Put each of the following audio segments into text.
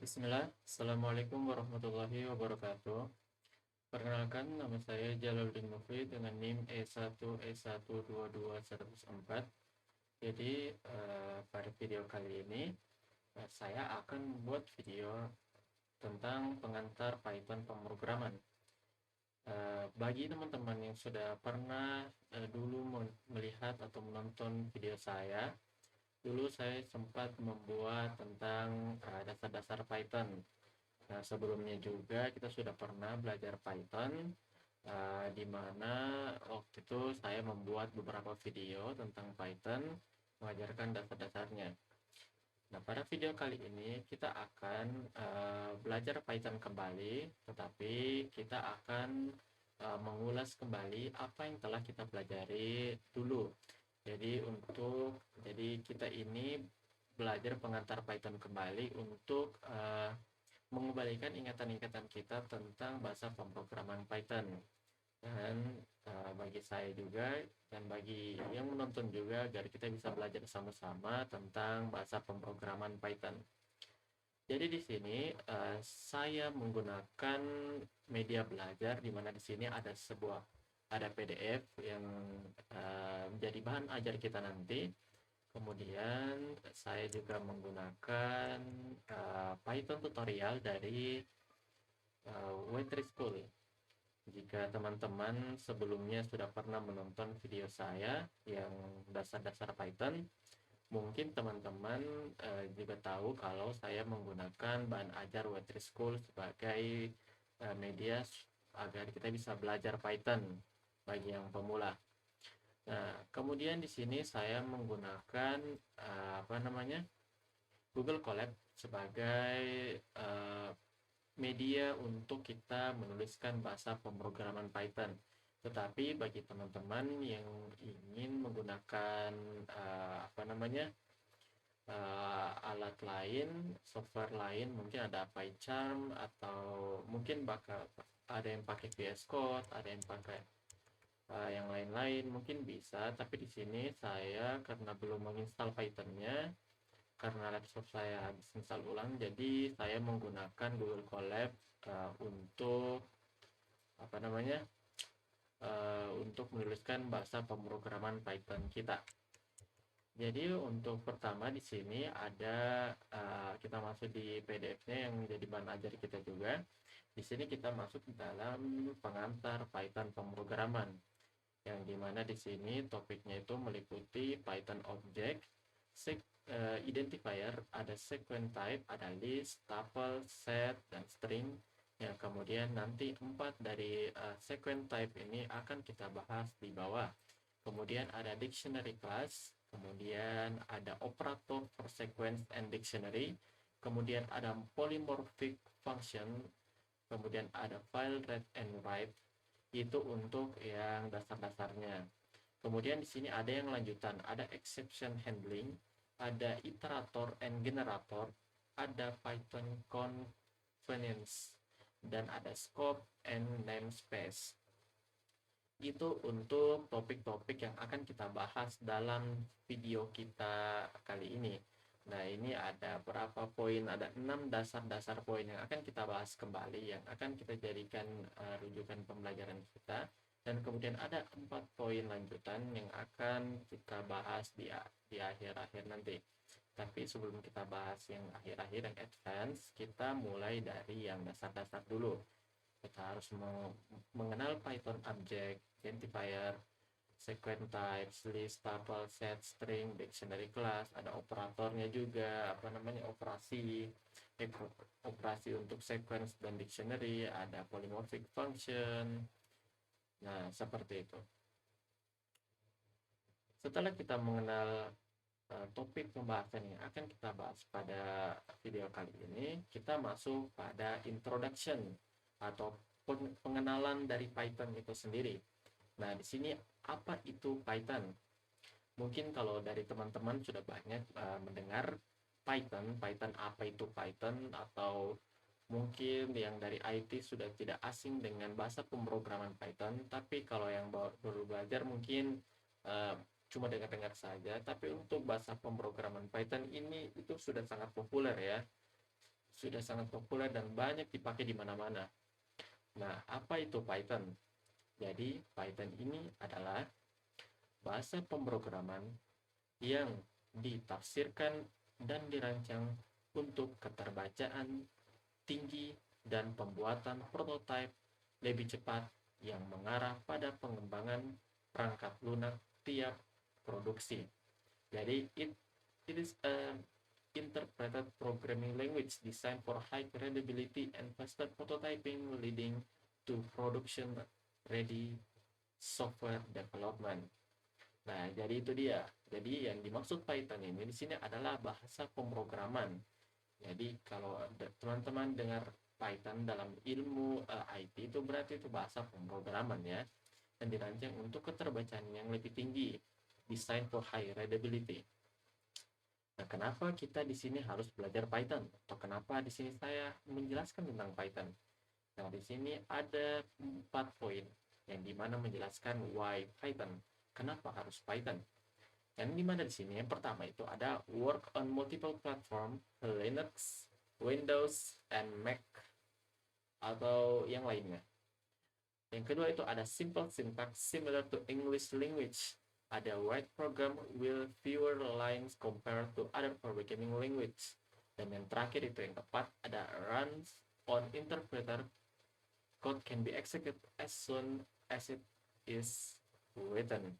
Bismillah, Assalamualaikum warahmatullahi wabarakatuh. Perkenalkan, nama saya Jalaluddin Mufid dengan NIM E1E12204. Jadi, pada video kali ini, saya akan membuat video tentang pengantar Python pemrograman. Bagi teman-teman yang sudah pernah dulu melihat atau menonton video saya, dulu saya sempat membuat tentang dasar-dasar Python. Nah, sebelumnya juga kita sudah pernah belajar Python, di mana waktu itu saya membuat beberapa video tentang Python, mengajarkan dasar-dasarnya. Nah, pada video kali ini kita akan belajar Python kembali, tetapi kita akan mengulas kembali apa yang telah kita pelajari dulu. Jadi kita ini belajar pengantar Python kembali untuk mengembalikan ingatan-ingatan kita tentang bahasa pemrograman Python. Dan bagi saya juga dan bagi yang menonton juga agar kita bisa belajar sama-sama tentang bahasa pemrograman Python. Jadi di sini saya menggunakan media belajar di mana di sini ada PDF yang menjadi bahan ajar kita nanti. Kemudian saya juga menggunakan Python tutorial dari Wetri School. Jika teman-teman sebelumnya sudah pernah menonton video saya yang dasar-dasar Python, mungkin teman-teman juga tahu kalau saya menggunakan bahan ajar Wetri School sebagai media agar kita bisa belajar Python bagi yang pemula. Nah, kemudian di sini saya menggunakan Google Colab sebagai media untuk kita menuliskan bahasa pemrograman Python. Tetapi bagi teman-teman yang ingin menggunakan alat lain, software lain, mungkin ada PyCharm atau mungkin bakal ada yang pakai VS Code, ada yang pakai yang lain-lain, mungkin bisa. Tapi di sini saya karena belum menginstal Python-nya, karena laptop saya habis install ulang, jadi saya menggunakan Google Colab untuk apa namanya untuk menuliskan bahasa pemrograman Python kita. Jadi untuk pertama di sini ada kita masuk di PDF-nya yang menjadi bahan ajar kita juga. Di sini kita masuk di dalam pengantar Python pemrograman, yang dimana di sini topiknya itu meliputi Python object, identifier, ada sequence type, ada list, tuple, set, dan string. Yang kemudian nanti 4 dari sequence type ini akan kita bahas di bawah. Kemudian ada dictionary class, kemudian ada operator for sequence and dictionary, kemudian ada polymorphic function, kemudian ada file read and write. Itu untuk yang dasar-dasarnya. Kemudian di sini ada yang lanjutan, ada exception handling, ada iterator and generator, ada Python convenience, dan ada scope and namespace. Itu untuk topik-topik yang akan kita bahas dalam video kita kali ini. Nah, ini ada berapa poin, ada 6 dasar-dasar poin yang akan kita bahas kembali, yang akan kita jadikan rujukan pembelajaran kita. Dan kemudian ada 4 poin lanjutan yang akan kita bahas di akhir-akhir nanti. Tapi sebelum kita bahas yang akhir-akhir yang advance, kita mulai dari yang dasar-dasar dulu. Kita harus mengenal Python object, identifier, sequence types, list, tuple, set, string, dictionary class, ada operatornya juga, operasi untuk sequence dan dictionary, ada polymorphic function. Nah, seperti itu. Setelah kita mengenal topik pembahasan yang akan kita bahas pada video kali ini, kita masuk pada introduction atau pengenalan dari Python itu sendiri. Nah, di sini apa itu Python? Mungkin kalau dari teman-teman sudah banyak mendengar Python apa itu Python, atau mungkin yang dari IT sudah tidak asing dengan bahasa pemrograman Python, tapi kalau yang baru belajar mungkin cuma dengar-dengar saja. Tapi untuk bahasa pemrograman Python ini itu sudah sangat populer ya, sudah sangat populer dan banyak dipakai di mana-mana. Nah, apa itu Python? Jadi, Python ini adalah bahasa pemrograman yang ditafsirkan dan dirancang untuk keterbacaan tinggi dan pembuatan prototipe lebih cepat yang mengarah pada pengembangan perangkat lunak tiap produksi. Jadi, it is a interpreted programming language designed for high credibility and faster prototyping, leading to production ready software development. Nah, jadi itu dia. Jadi yang dimaksud Python ini di sini adalah bahasa pemrograman. Jadi kalau teman-teman dengar Python dalam ilmu IT, itu berarti itu bahasa pemrograman ya, dan dirancang untuk keterbacaan yang lebih tinggi, design for high readability. Nah, kenapa kita di sini harus belajar Python? Atau kenapa di sini saya menjelaskan tentang Python? Nah, di sini ada 4 poin yang dimana menjelaskan why Python. Kenapa harus Python? Yang dimana di sini yang pertama itu ada work on multiple platform, Linux, Windows, and Mac, atau yang lainnya. Yang kedua itu ada simple syntax similar to English language. Ada write program with fewer lines compared to other programming language. Dan yang terakhir itu yang keempat ada runs on interpreter. Code can be executed as soon as it is written.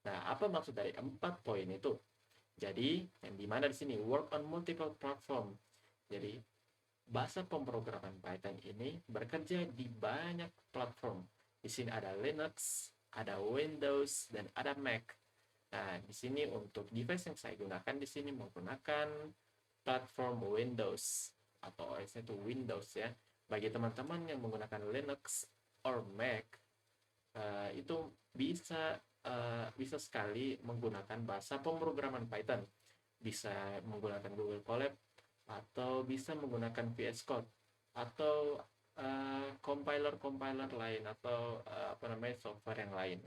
Nah, apa maksud dari 4 poin itu? Jadi, yang dimana di sini work on multiple platform. Jadi, bahasa pemrograman Python ini bekerja di banyak platform. Di sini ada Linux, ada Windows, dan ada Mac. Nah, di sini untuk device yang saya gunakan di sini menggunakan platform Windows atau OS-nya itu Windows ya. Bagi teman-teman yang menggunakan Linux or Mac, itu bisa sekali menggunakan bahasa pemrograman Python. Bisa menggunakan Google Colab atau bisa menggunakan VS Code atau compiler lain atau software yang lain.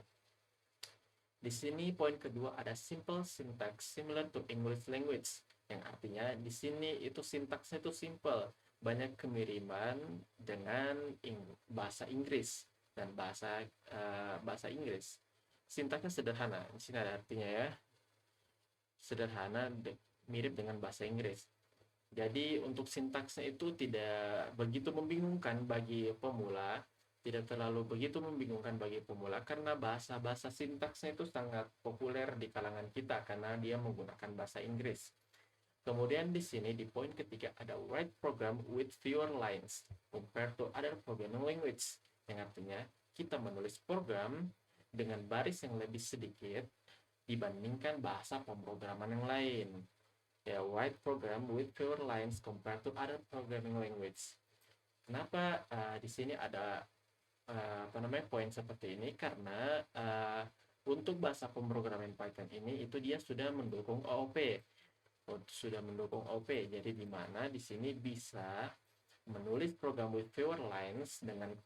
Di sini poin kedua ada simple syntax similar to English language, yang artinya di sini itu sintaksnya itu simple, banyak kemiripan dengan bahasa Inggris dan bahasa Inggris. Sintaksnya sederhana, di sini ada artinya ya, sederhana mirip dengan bahasa Inggris. Jadi untuk sintaksnya itu tidak begitu membingungkan bagi pemula, tidak terlalu begitu membingungkan bagi pemula karena bahasa-bahasa sintaksnya itu sangat populer di kalangan kita karena dia menggunakan bahasa Inggris. Kemudian di sini di poin ketiga ada write program with fewer lines compared to other programming language, yang artinya kita menulis program dengan baris yang lebih sedikit dibandingkan bahasa pemrograman yang lain. Ya, write program with fewer lines compared to other programming language. Kenapa di sini ada poin seperti ini? Karena untuk bahasa pemrograman Python ini itu dia sudah mendukung OOP. Jadi di mana di sini bisa menulis program with fewer lines dengan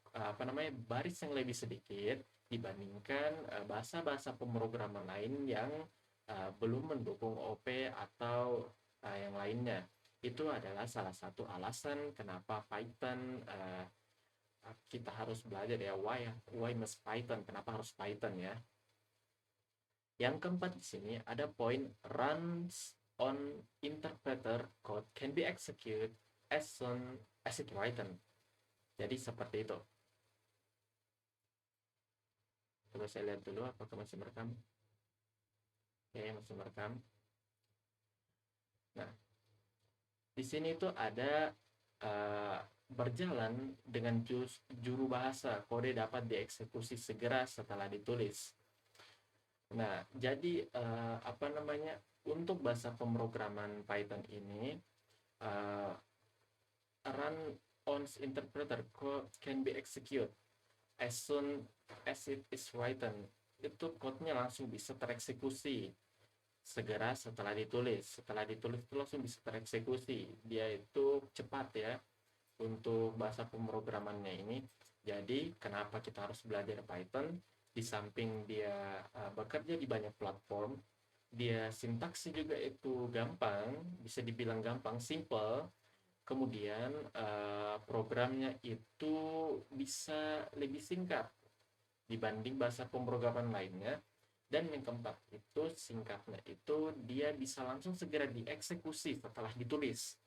baris yang lebih sedikit dibandingkan bahasa-bahasa pemrograman lain yang belum mendukung OP atau yang lainnya. Itu adalah salah satu alasan kenapa Python kita harus belajar ya. Why must Python? Kenapa harus Python ya? Yang keempat di sini ada poin runs on interpreter code can be executed as soon as it written. Jadi seperti itu. Coba saya lihat dulu apakah masih merekam. Oke, masih merekam. Nah, di sini itu ada berjalan dengan juru bahasa, kode dapat dieksekusi segera setelah ditulis. Nah, jadi untuk bahasa pemrograman Python ini run on interpreter code can be executed as soon as it is written. Itu code-nya langsung bisa tereksekusi segera setelah ditulis. Setelah ditulis itu langsung bisa tereksekusi. Dia itu cepat ya untuk bahasa pemrogramannya ini. Jadi kenapa kita harus belajar Python? Di samping dia bekerja di banyak platform, dia sintaksnya juga itu gampang, bisa dibilang gampang, simple. Kemudian programnya itu bisa lebih singkat dibanding bahasa pemrograman lainnya. Dan yang keempat itu singkatnya itu dia bisa langsung segera dieksekusi setelah ditulis.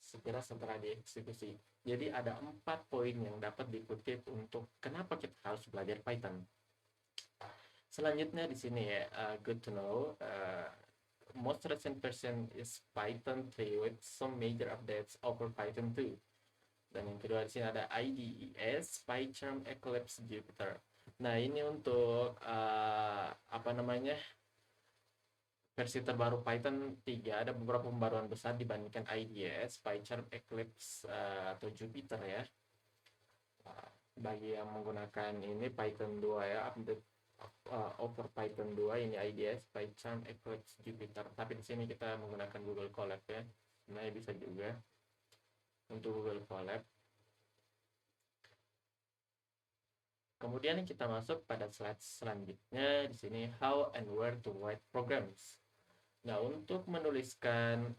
Segera setelah dieksekusi. Jadi ada 4 poin yang dapat dikutip untuk kenapa kita harus belajar Python. Selanjutnya di sini ya, good to know. Most recent version is Python 3 with some major updates over Python 2. Dan yang kedua di sini ada IDES, PyCharm, Eclipse, Jupyter. Nah, ini untuk apa namanya? Versi terbaru Python 3 ada beberapa pembaruan besar dibandingkan IDES, PyCharm, Eclipse atau Jupyter ya. Bagi yang menggunakan ini Python 2 ya, update over Python 2 ini IDES, PyCharm, Eclipse, Jupyter. Tapi di sini kita menggunakan Google Colab ya. Sebenarnya bisa juga untuk Google Colab. Kemudian kita masuk pada slide selanjutnya di sini how and where to write programs. Nah, untuk menuliskan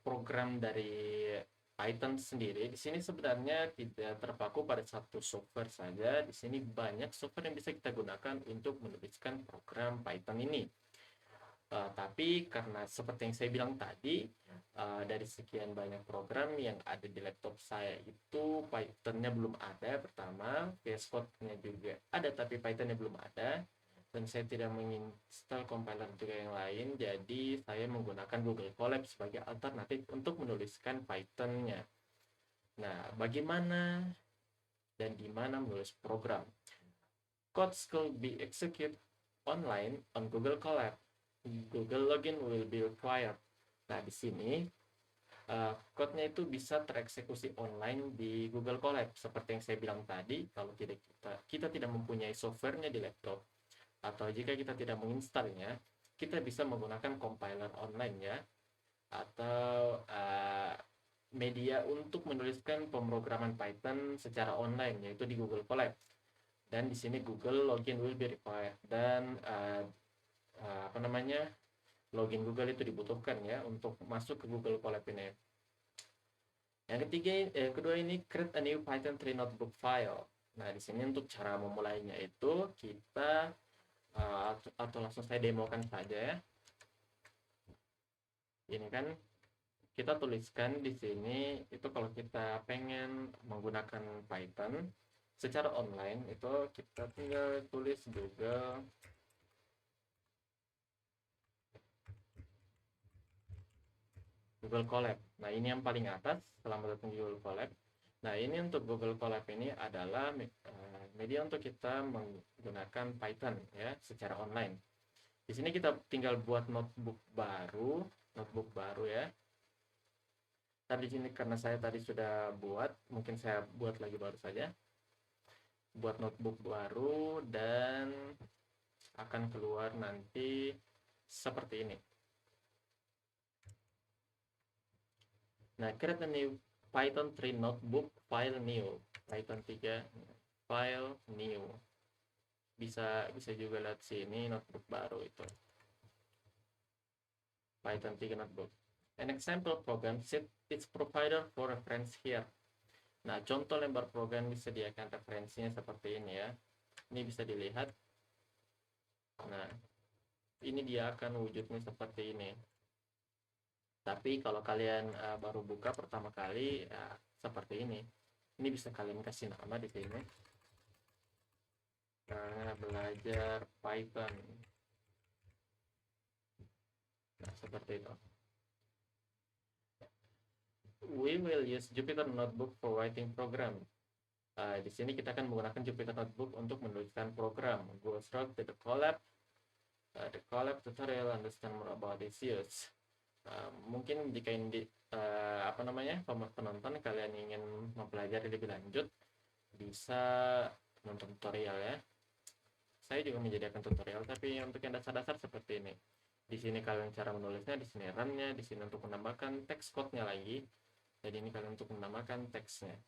program dari Python sendiri, di sini sebenarnya tidak terpaku pada satu software saja. Di sini banyak software yang bisa kita gunakan untuk menuliskan program Python ini. Tapi karena seperti yang saya bilang tadi, dari sekian banyak program yang ada di laptop saya itu Python-nya belum ada pertama, VS Code-nya juga ada tapi Python-nya belum ada, dan saya tidak menginstal compiler juga yang lain, jadi saya menggunakan Google Colab sebagai alternatif untuk menuliskan Python-nya. Nah, bagaimana dan di mana menulis program? Codes could be executed online on Google Colab. Google login will be required. Nah, di sini code-nya itu bisa tereksekusi online di Google Colab. Seperti yang saya bilang tadi, kalau kita tidak mempunyai softwarenya di laptop, atau jika kita tidak menginstalnya, kita bisa menggunakan compiler online ya, atau media untuk menuliskan pemrograman Python secara online, yaitu di Google Colab. Dan di sini Google login will be required, dan login Google itu dibutuhkan ya untuk masuk ke Google Colab ini. Yang kedua ini create a new Python 3 notebook file. Nah, di sini untuk cara memulainya itu kita atau langsung saya demokan saja ya. Ini kan kita tuliskan di sini itu kalau kita pengen menggunakan Python secara online itu kita tinggal tulis Google Colab. Nah, ini yang paling atas, selamat datang di Google Colab. Nah, ini untuk Google Colab ini adalah media untuk kita menggunakan Python ya secara online. Di sini kita tinggal buat notebook baru ya. Tadi di sini karena saya tadi sudah buat, mungkin saya buat lagi baru saja. Buat notebook baru dan akan keluar nanti seperti ini. Nah, create a new Python 3 notebook file new. Python 3 file new. Bisa juga lihat sini notebook baru itu. Python 3 notebook. An example program set its provider for reference here. Nah, contoh lembar program disediakan referensinya seperti ini ya. Ini bisa dilihat. Nah, ini dia akan wujudnya seperti ini. Tapi kalau kalian baru buka pertama kali seperti ini. Ini bisa kalian kasih nama di sini. Karena belajar Python. Nah, seperti itu. We will use Jupyter Notebook for writing program. Di sini kita akan menggunakan Jupyter Notebook untuk menuliskan program. Go straight to the Colab. The Colab tutorial, understand more about its use. Mungkin jika ini penonton kalian ingin mempelajari lebih lanjut bisa nonton tutorial ya. Saya juga menyediakan tutorial, tapi untuk yang dasar-dasar seperti ini. Di sini kalian cara menulisnya, di sini run-nya, di sini untuk menambahkan teks code-nya lagi. Jadi ini kalian untuk menambahkan teksnya.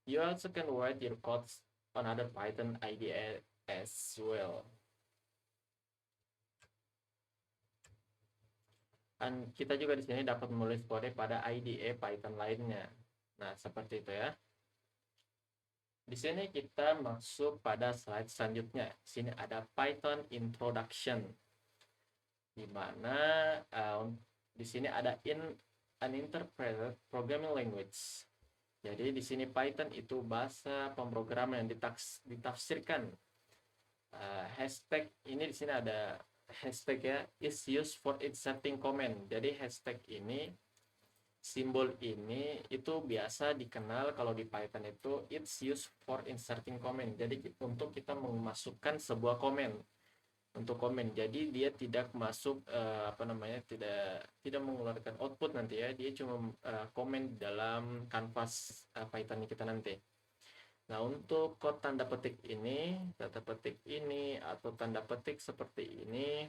You also can write your codes on other Python IDE as well. kita juga di sini dapat menulis kode pada IDE Python lainnya. Nah, seperti itu ya. Di sini kita masuk pada slide selanjutnya. Di sini ada Python Introduction, di mana di sini ada an interpreted programming language. Jadi di sini Python itu bahasa pemrograman yang ditafsirkan. Hashtag ini di sini ada hashtag ya, is used for inserting comment. Jadi hashtag ini, simbol ini itu biasa dikenal kalau di Python itu it's used for inserting comment. Jadi untuk kita memasukkan sebuah komen, untuk komen. Jadi dia tidak masuk tidak mengeluarkan output nanti ya. Dia cuma komen dalam kanvas Python kita nanti. Nah, untuk kode tanda petik ini, atau tanda petik seperti ini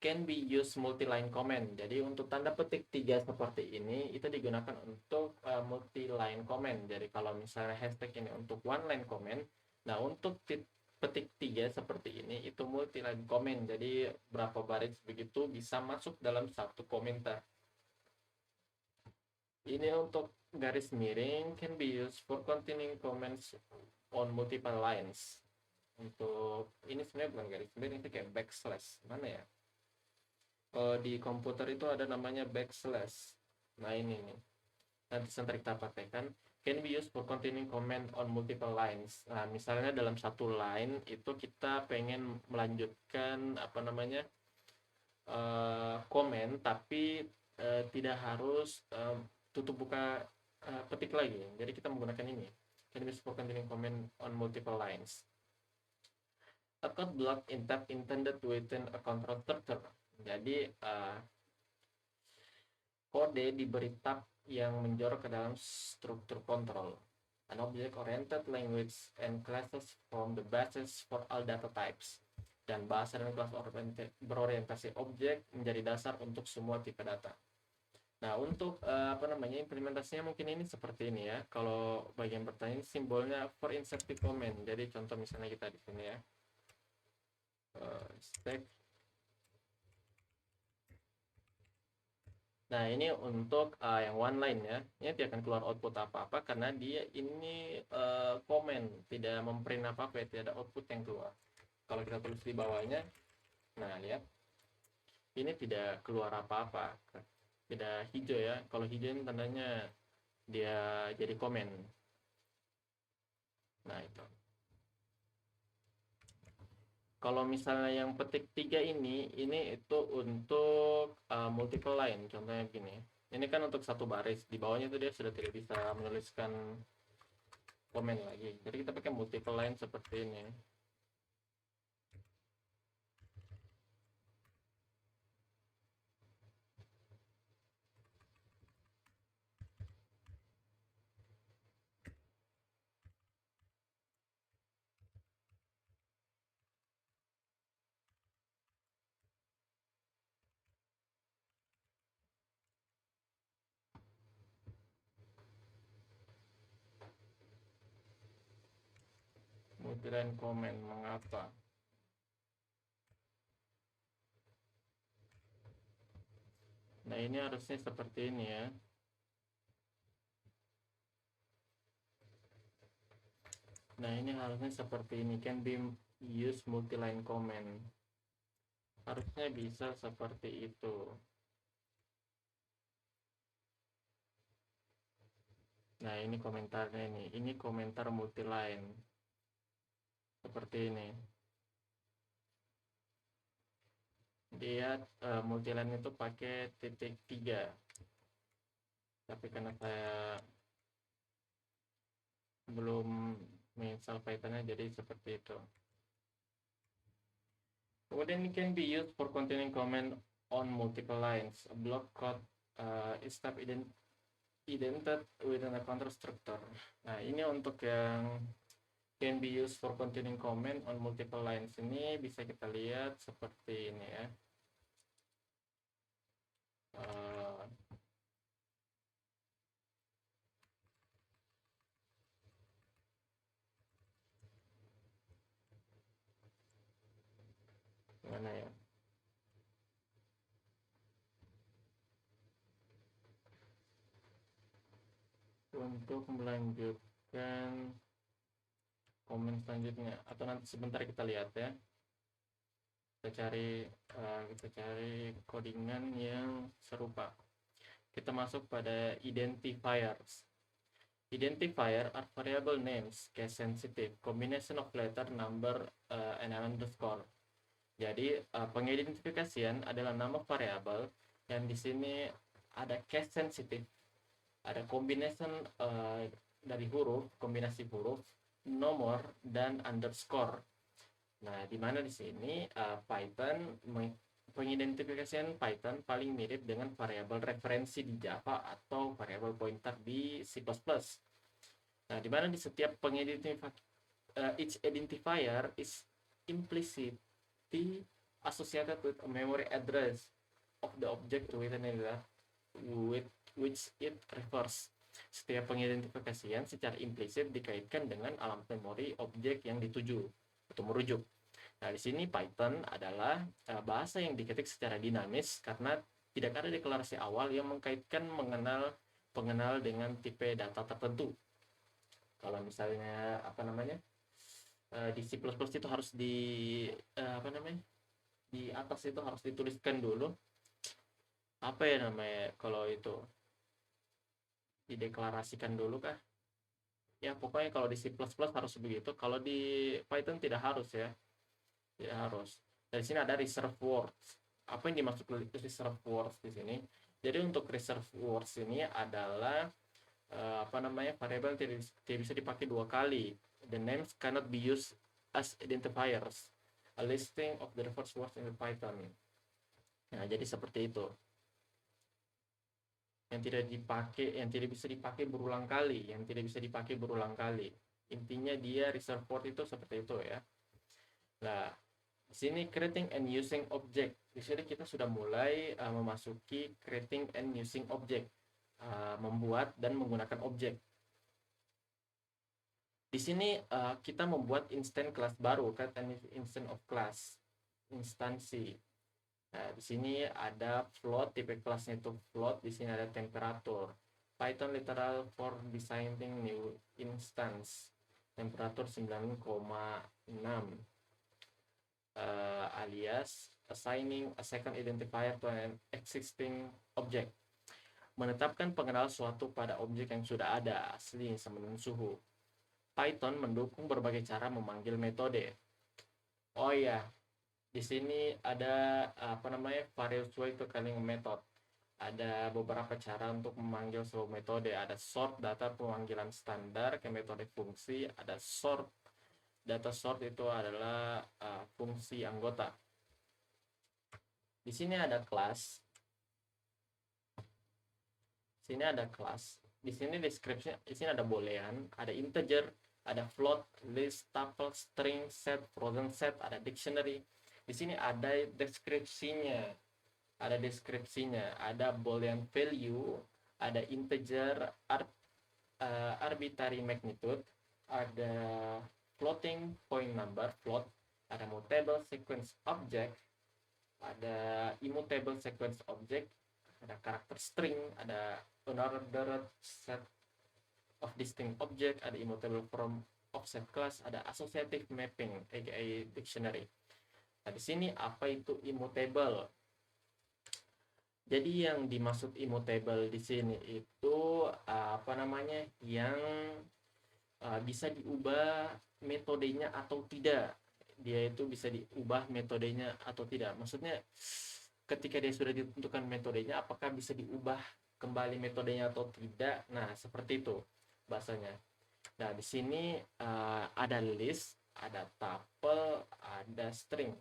can be used multi-line comment. Jadi untuk tanda petik 3 seperti ini itu digunakan untuk multi-line comment. Jadi kalau misalnya hashtag ini untuk one line comment, nah untuk petik 3 seperti ini itu multi-line comment. Jadi berapa baris begitu bisa masuk dalam satu komentar. Ini untuk garis miring can be used for containing comments on multiple lines. Untuk ini sebenarnya bukan garis miring, itu kayak backslash. Mana ya? Di komputer itu ada namanya backslash. Nah ini nih. Nanti sebentar kita pakaikan. Can be used for containing comment on multiple lines. Nah, misalnya dalam satu line itu kita pengen melanjutkan komen, tapi tidak harus tutup buka petik lagi. Jadi kita menggunakan ini. Can be used for containing comment on multiple lines. A code block intended within a control structure. Jadi kode diberi tab yang menjorok ke dalam struktur kontrol. An object-oriented language and classes from the basis for all data types. Dan bahasa dan kelas berorientasi objek menjadi dasar untuk semua tipe data. Nah, untuk implementasinya mungkin ini seperti ini ya. Kalau bagian pertanyaan simbolnya for inserting comment. Jadi contoh misalnya kita di sini ya. Stack. Nah, ini untuk yang one line ya. Ini tidak akan keluar output apa-apa karena dia ini komen, tidak memprint apa-apa ya, tidak ada output yang keluar. Kalau kita tulis di bawahnya, nah lihat, ini tidak keluar apa-apa, tidak hijau ya. Kalau hijau ini tandanya dia jadi komen. Nah itu. Kalau misalnya yang petik 3 ini itu untuk multiple line. Contohnya gini. Ini kan untuk satu baris. Di bawahnya itu dia sudah tidak bisa menuliskan komen lagi. Jadi kita pakai multiple line seperti ini. Multi-line comment mengapa? Nah, ini harusnya seperti ini ya. Nah, ini harusnya seperti ini. Can be use multi-line comment. Harusnya bisa seperti itu. Nah, ini komentarnya ini. Ini komentar multi-line. Seperti ini. Dia multi-line itu pakai titik 3. Tapi karena saya belum menginstal Python-nya, jadi seperti itu. Kemudian it can be used for containing comment on multiple lines. A block code is type indented within a control structure. Nah, ini untuk yang can be used for containing comment on multiple lines ini bisa kita lihat seperti ini ya. Mana ya? untuk melanjutkan komen selanjutnya, atau nanti sebentar kita lihat ya. Kita cari codingan yang serupa. Kita masuk pada identifiers. Identifier are variable names, case sensitive, combination of letter, number, and underscore. Jadi pengidentifikasian adalah nama variabel yang di sini ada case sensitive, ada combination dari huruf, kombinasi huruf, nomor, dan underscore. Nah, di mana di sini Python pengidentifikasian Python paling mirip dengan variabel referensi di Java atau variabel pointer di C++. Nah, di mana di setiap each identifier is implicitly associated with a memory address of the object with which it refers. Setiap pengidentifikasian secara implisit dikaitkan dengan alamat memori objek yang dituju atau merujuk. Nah, di sini Python adalah bahasa yang diketik secara dinamis karena tidak ada deklarasi awal yang mengkaitkan pengenal dengan tipe data tertentu. Kalau misalnya di C++ itu harus di atas itu harus dituliskan dulu kalau itu dideklarasikan dulu kah? Ya, pokoknya kalau di C++ harus begitu. Kalau di Python tidak harus ya. Tidak harus. Dari sini ada reserve words. Apa yang dimaksud reserve words di sini? Jadi untuk reserve words ini adalah variabel tidak bisa dipakai dua kali. The names cannot be used as identifiers. A listing of the reverse words in Python. Nah, jadi seperti itu. Yang tidak bisa dipakai berulang kali, Intinya dia reserve word itu seperti itu ya. Nah, di sini creating and using object. Di sini kita sudah mulai memasuki creating and using object, membuat dan menggunakan objek. Di sini kita membuat instant class baru, create an instance of class, instansi. Nah, di sini ada float, tipe kelasnya itu float. Di sini ada temperature. Python literal for designing new instance. Temperature 9,6. Alias assigning a second identifier to an existing object. Menetapkan pengenal suatu pada objek yang sudah ada, asli sama dengan suhu. Python mendukung berbagai cara memanggil metode. Oh ya, di sini ada various way to calling method. Ada beberapa cara untuk memanggil sebuah metode. Ada sort data pemanggilan standar ke metode fungsi. Ada sort. Data sort itu adalah fungsi anggota. Di sini ada kelas. Di sini description. Di sini ada boolean, ada integer, ada float, list, tuple, string, set, frozen set, ada dictionary. Di sini ada deskripsinya. Ada boolean value, ada integer, arbitrary magnitude, ada floating point number, float, ada mutable sequence object, ada immutable sequence object, ada character string, ada unordered set of distinct object, ada immutable from offset class, ada associative mapping aka dictionary. Nah, di sini apa itu immutable? Jadi yang dimaksud immutable di sini itu yang bisa diubah metodenya atau tidak. Dia itu bisa diubah metodenya atau tidak. Maksudnya ketika dia sudah ditentukan metodenya, apakah bisa diubah kembali metodenya atau tidak. Nah, seperti itu bahasanya. Nah, di sini ada list, ada tuple, ada string.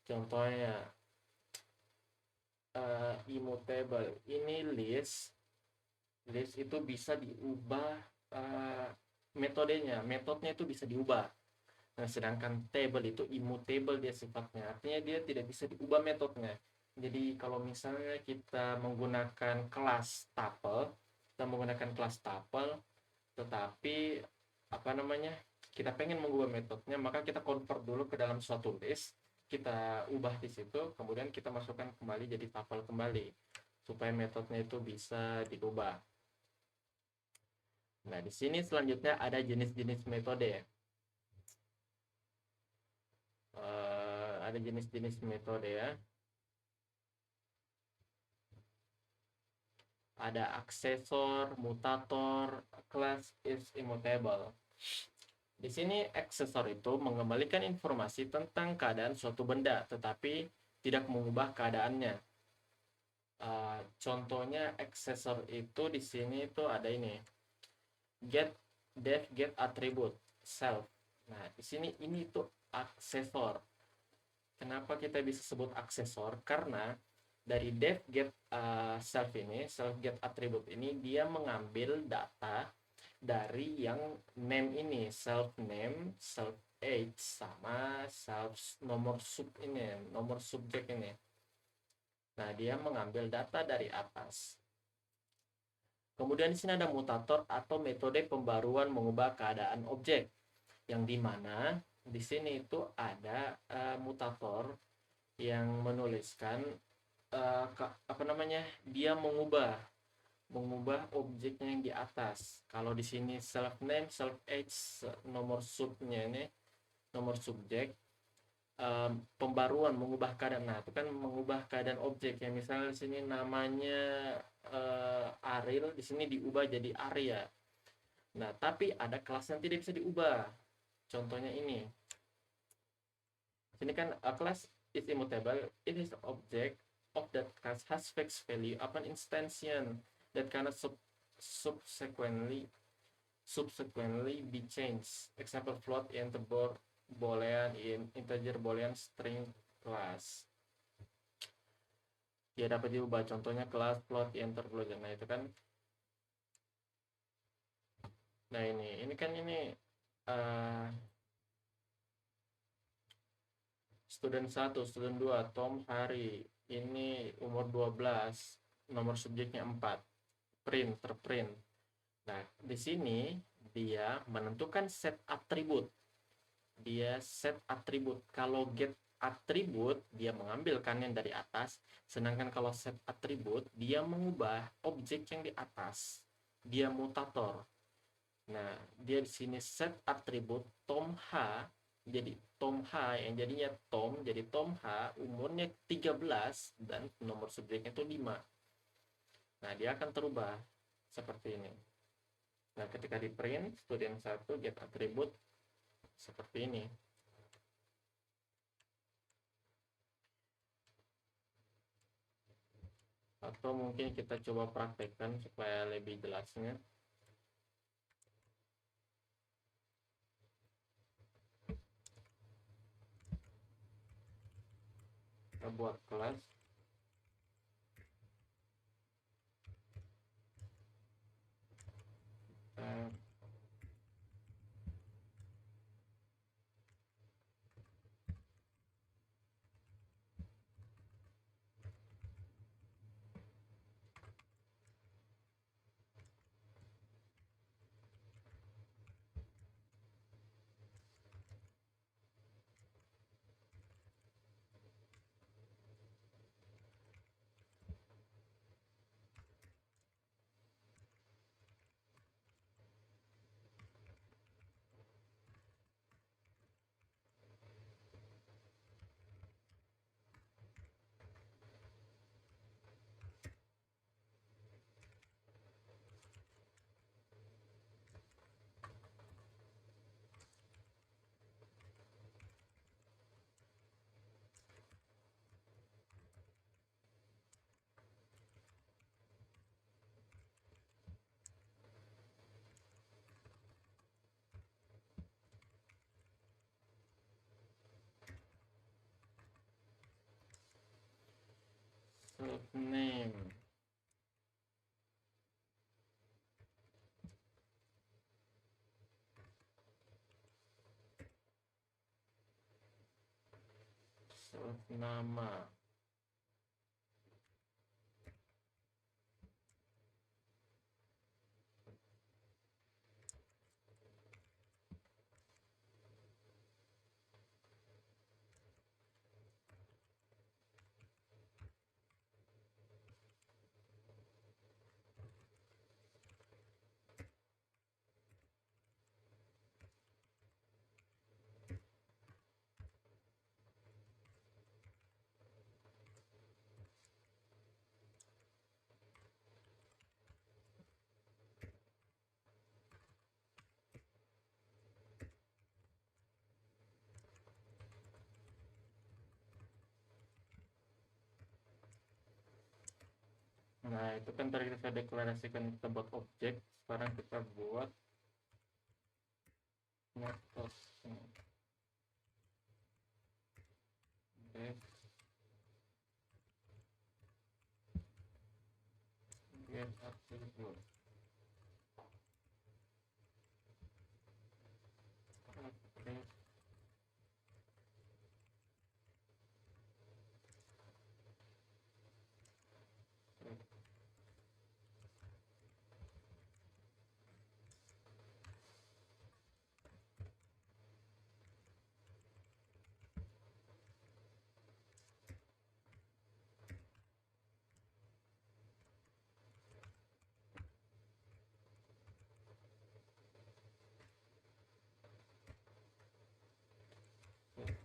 Contohnya immutable. Ini list itu bisa diubah metodenya itu bisa diubah. Nah, sedangkan table itu immutable dia sifatnya, artinya dia tidak bisa diubah metodenya. Jadi kalau misalnya kita menggunakan kelas tuple, tetapi kita pengen mengubah metodenya, maka kita convert dulu ke dalam suatu list, kita ubah di situ, kemudian kita masukkan kembali jadi tuple kembali supaya metodenya itu bisa diubah. Nah, di sini selanjutnya ada jenis-jenis metode. Ada jenis-jenis metode ya. Ada aksesor, mutator, class is immutable. Di sini aksesor itu mengembalikan informasi tentang keadaan suatu benda, tetapi tidak mengubah keadaannya. Contohnya aksesor itu di sini itu ada ini, get attribute self. Nah, di sini ini tuh aksesor. Kenapa kita bisa sebut aksesor? Karena dari self ini, self get attribute ini, dia mengambil data dari yang name ini, self name, self age, sama self nomor sub ini, nomor subjek ini. Nah, dia mengambil data dari atas. Kemudian di sini ada mutator atau metode pembaruan mengubah keadaan objek, yang dimana di sini itu ada mutator yang menuliskan dia mengubah objeknya yang di atas. Kalau di sini self name, self age, nomor subnya ini, nomor subjek, pembaruan mengubah keadaan. Nah, itu kan mengubah keadaan objek. Yang misalnya di sini namanya Ariel, di sini diubah jadi Arya. Nah, tapi ada kelas yang tidak bisa diubah. Contohnya ini. Sini kan a class is immutable. It is object of that class has fixed value upon instantiation that cannot subsequently be changed. Example float, integer, boolean, integer, boolean, string, class. Ya dapat diubah. Contohnya kelas, float, integer, boolean. Nah itu kan. Nah ini kan ini student 1, student 2, Tom, Hari. Ini umur 12, nomor subjeknya 4. Terprint. Nah, di sini dia menentukan set atribut. Dia set atribut. Kalau get atribut, dia mengambilkan yang dari atas. Sedangkan kalau set atribut, dia mengubah objek yang di atas. Dia mutator. Nah, dia di sini set atribut Tom H. Jadi Tom H yang jadinya Tom, jadi Tom H umurnya 13 dan nomor subjeknya itu 5. Nah, dia akan terubah seperti ini. Nah, ketika di print student 1 get atribut seperti ini. Atau mungkin kita coba praktekkan supaya lebih jelasnya. Kita buat kelas. Name. Nama. Nah, itu kan tadi kita deklarasikan kita buat objek. Sekarang kita buat metode get attribute. Oke.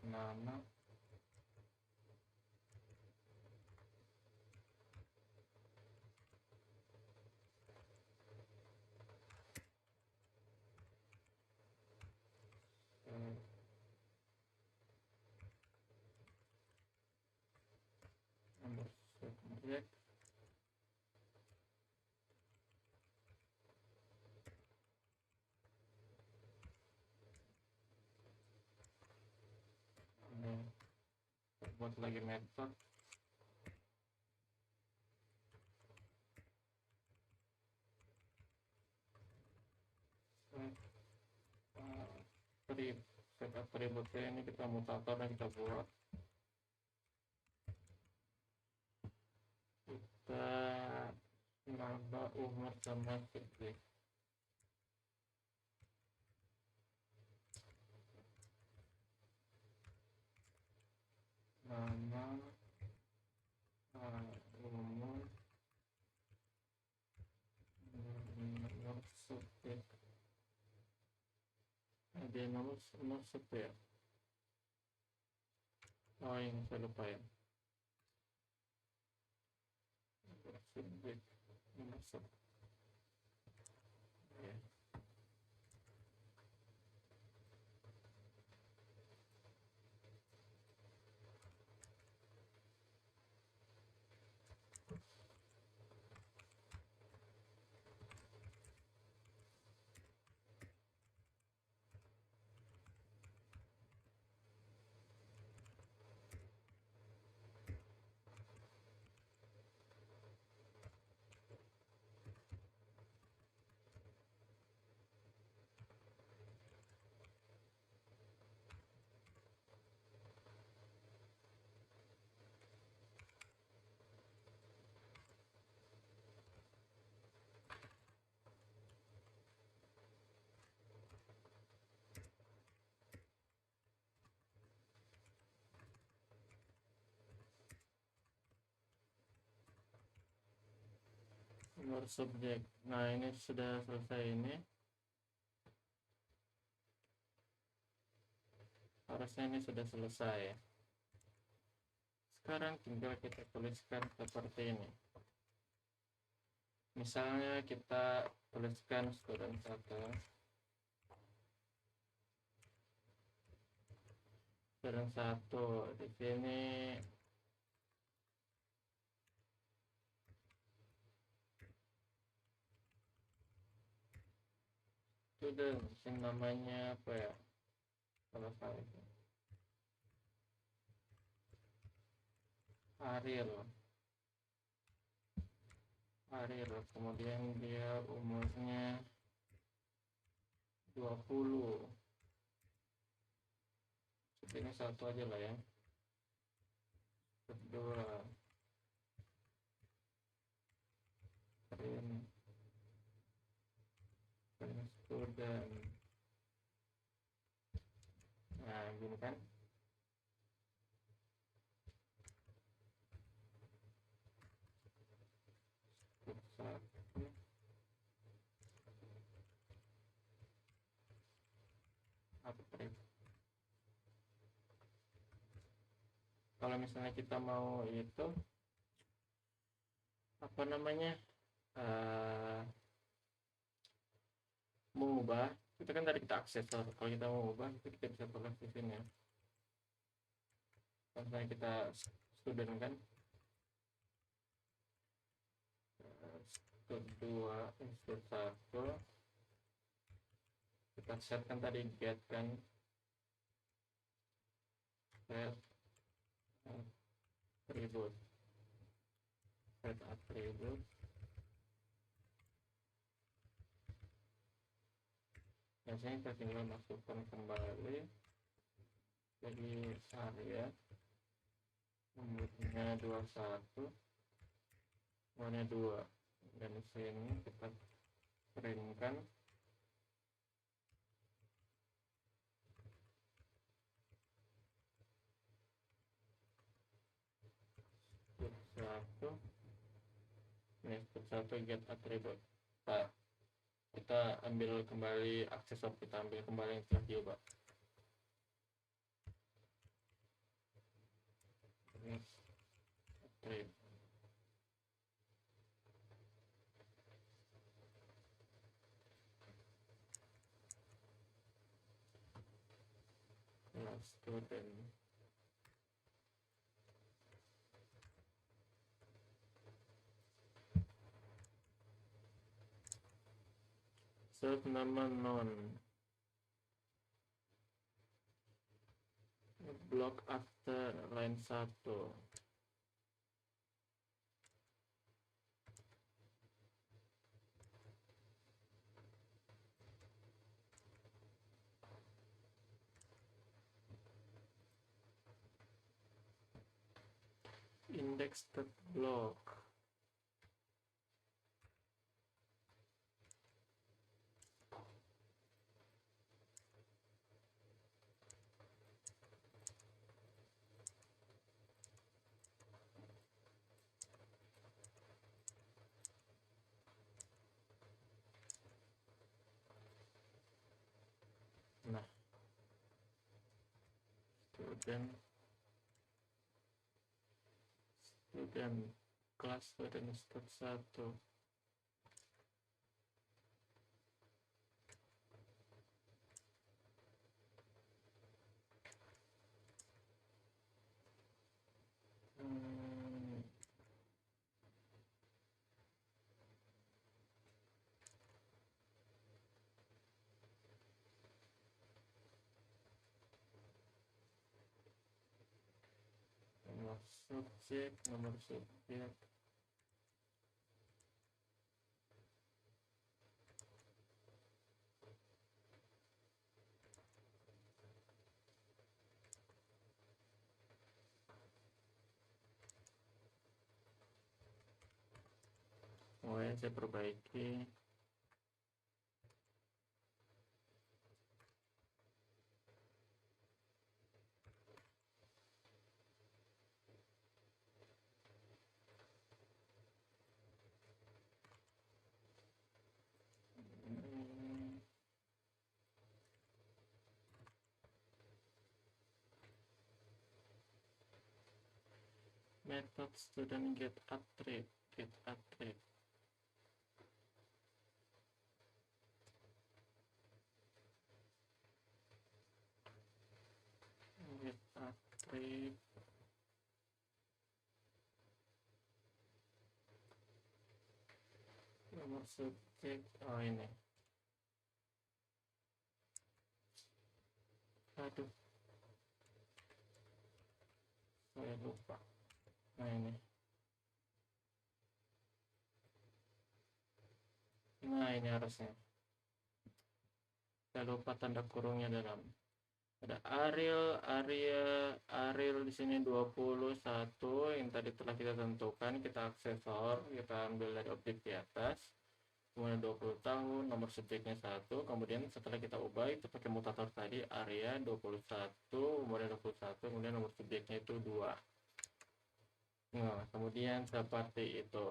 Nama nomor subjek ini buat lagi metode set atributnya ini kita mutator dan kita buat kita nambah umur sama subjek. Nama umur nomor subjek ada nomor subjek. Oh, yang saya lupa ya, subjek nomor subjek ya. Nomor subjek. Nah, ini sudah selesai. Ini harusnya ini sudah selesai. Sekarang tinggal kita tuliskan seperti ini. Misalnya kita tuliskan student 1, student 1 di sini student, namanya apa ya, kalau salah itu Ariel, kemudian dia umurnya 20. Ini satu aja lah ya. Kedua student. Nah, gini kan. Kalau misalnya kita mau itu apa namanya, mengubah, kita kan tadi kita aksesor. Kalau kita mau ubah itu kita bisa tulis di sini ya. Misalnya kita student kan, kedua instance 1 kita set kan tadi get kan, set attribute biasanya kita tinggal masukkan kembali jadi area nomornya 21 warna 2 dan sini kita printkan satu get attribute. Nah, kita ambil kembali aksesor, kita ambil kembali yang telah diubah. Student set nama non block after line 1 index block nah student kelas student start 1 nomor subjek saya perbaiki method student get attribute nomor subjek ini aduh saya lupa. Nah ini harusnya saya lupa tanda kurungnya dalam ada Arial di sini 21 yang tadi telah kita tentukan, kita aksesor, kita ambil dari objek di atas, kemudian 20 tahun, nomor subjeknya 1, kemudian setelah kita ubah itu pakai mutator tadi area 21, kemudian 21, kemudian nomor subjeknya itu 2. Nah, kemudian seperti itu.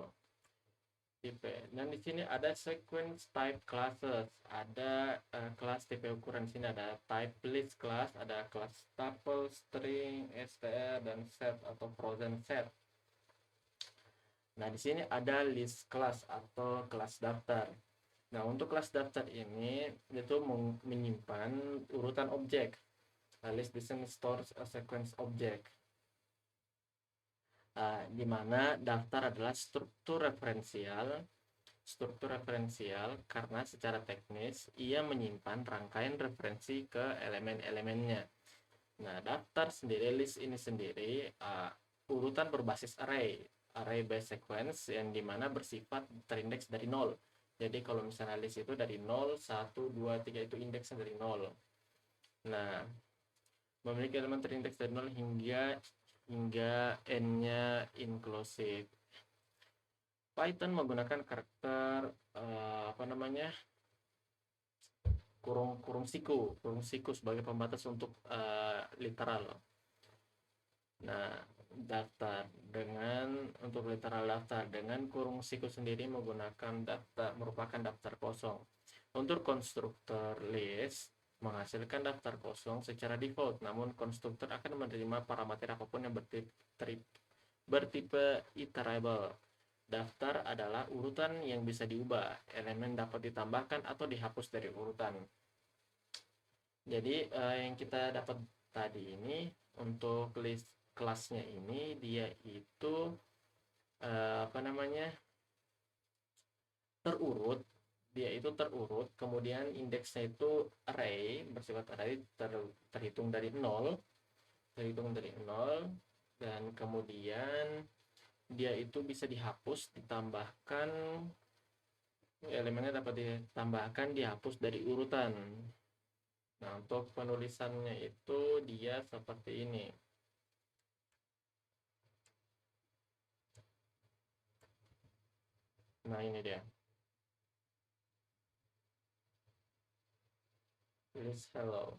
Dan di sini ada sequence type classes, ada kelas tipe ukuran. Sini ada type list class, ada kelas tuple, string, str, dan set atau frozen set. Nah, di sini ada list class atau kelas daftar. Nah, untuk kelas daftar ini itu menyimpan urutan objek. List disini stores a sequence object. Di mana daftar adalah struktur referensial struktur referensial karena secara teknis ia menyimpan rangkaian referensi ke elemen-elemennya. Nah, daftar sendiri, list ini sendiri urutan berbasis array based sequence yang dimana bersifat terindeks dari 0. Jadi kalau misalnya list itu dari 0, 1, 2, 3 itu indeksnya dari 0. Nah, memiliki elemen terindeks dari 0 hingga n-nya inclusive. Python menggunakan karakter kurung siku sebagai pembatas untuk literal. Nah, untuk literal daftar dengan kurung siku sendiri merupakan daftar kosong. Untuk konstruktor list menghasilkan daftar kosong secara default, namun konstruktor akan menerima parameter apapun yang bertipe iterable. Daftar adalah urutan yang bisa diubah. Elemen dapat ditambahkan atau dihapus dari urutan. Jadi yang kita dapat tadi ini untuk list kelasnya ini dia itu terurut. Dia itu terurut, kemudian indeksnya itu array, bersifat array, terhitung dari 0, dan kemudian dia itu bisa dihapus, ditambahkan, elemennya dapat ditambahkan, dihapus dari urutan. Nah, untuk penulisannya itu dia seperti ini. Nah, ini dia. List hello.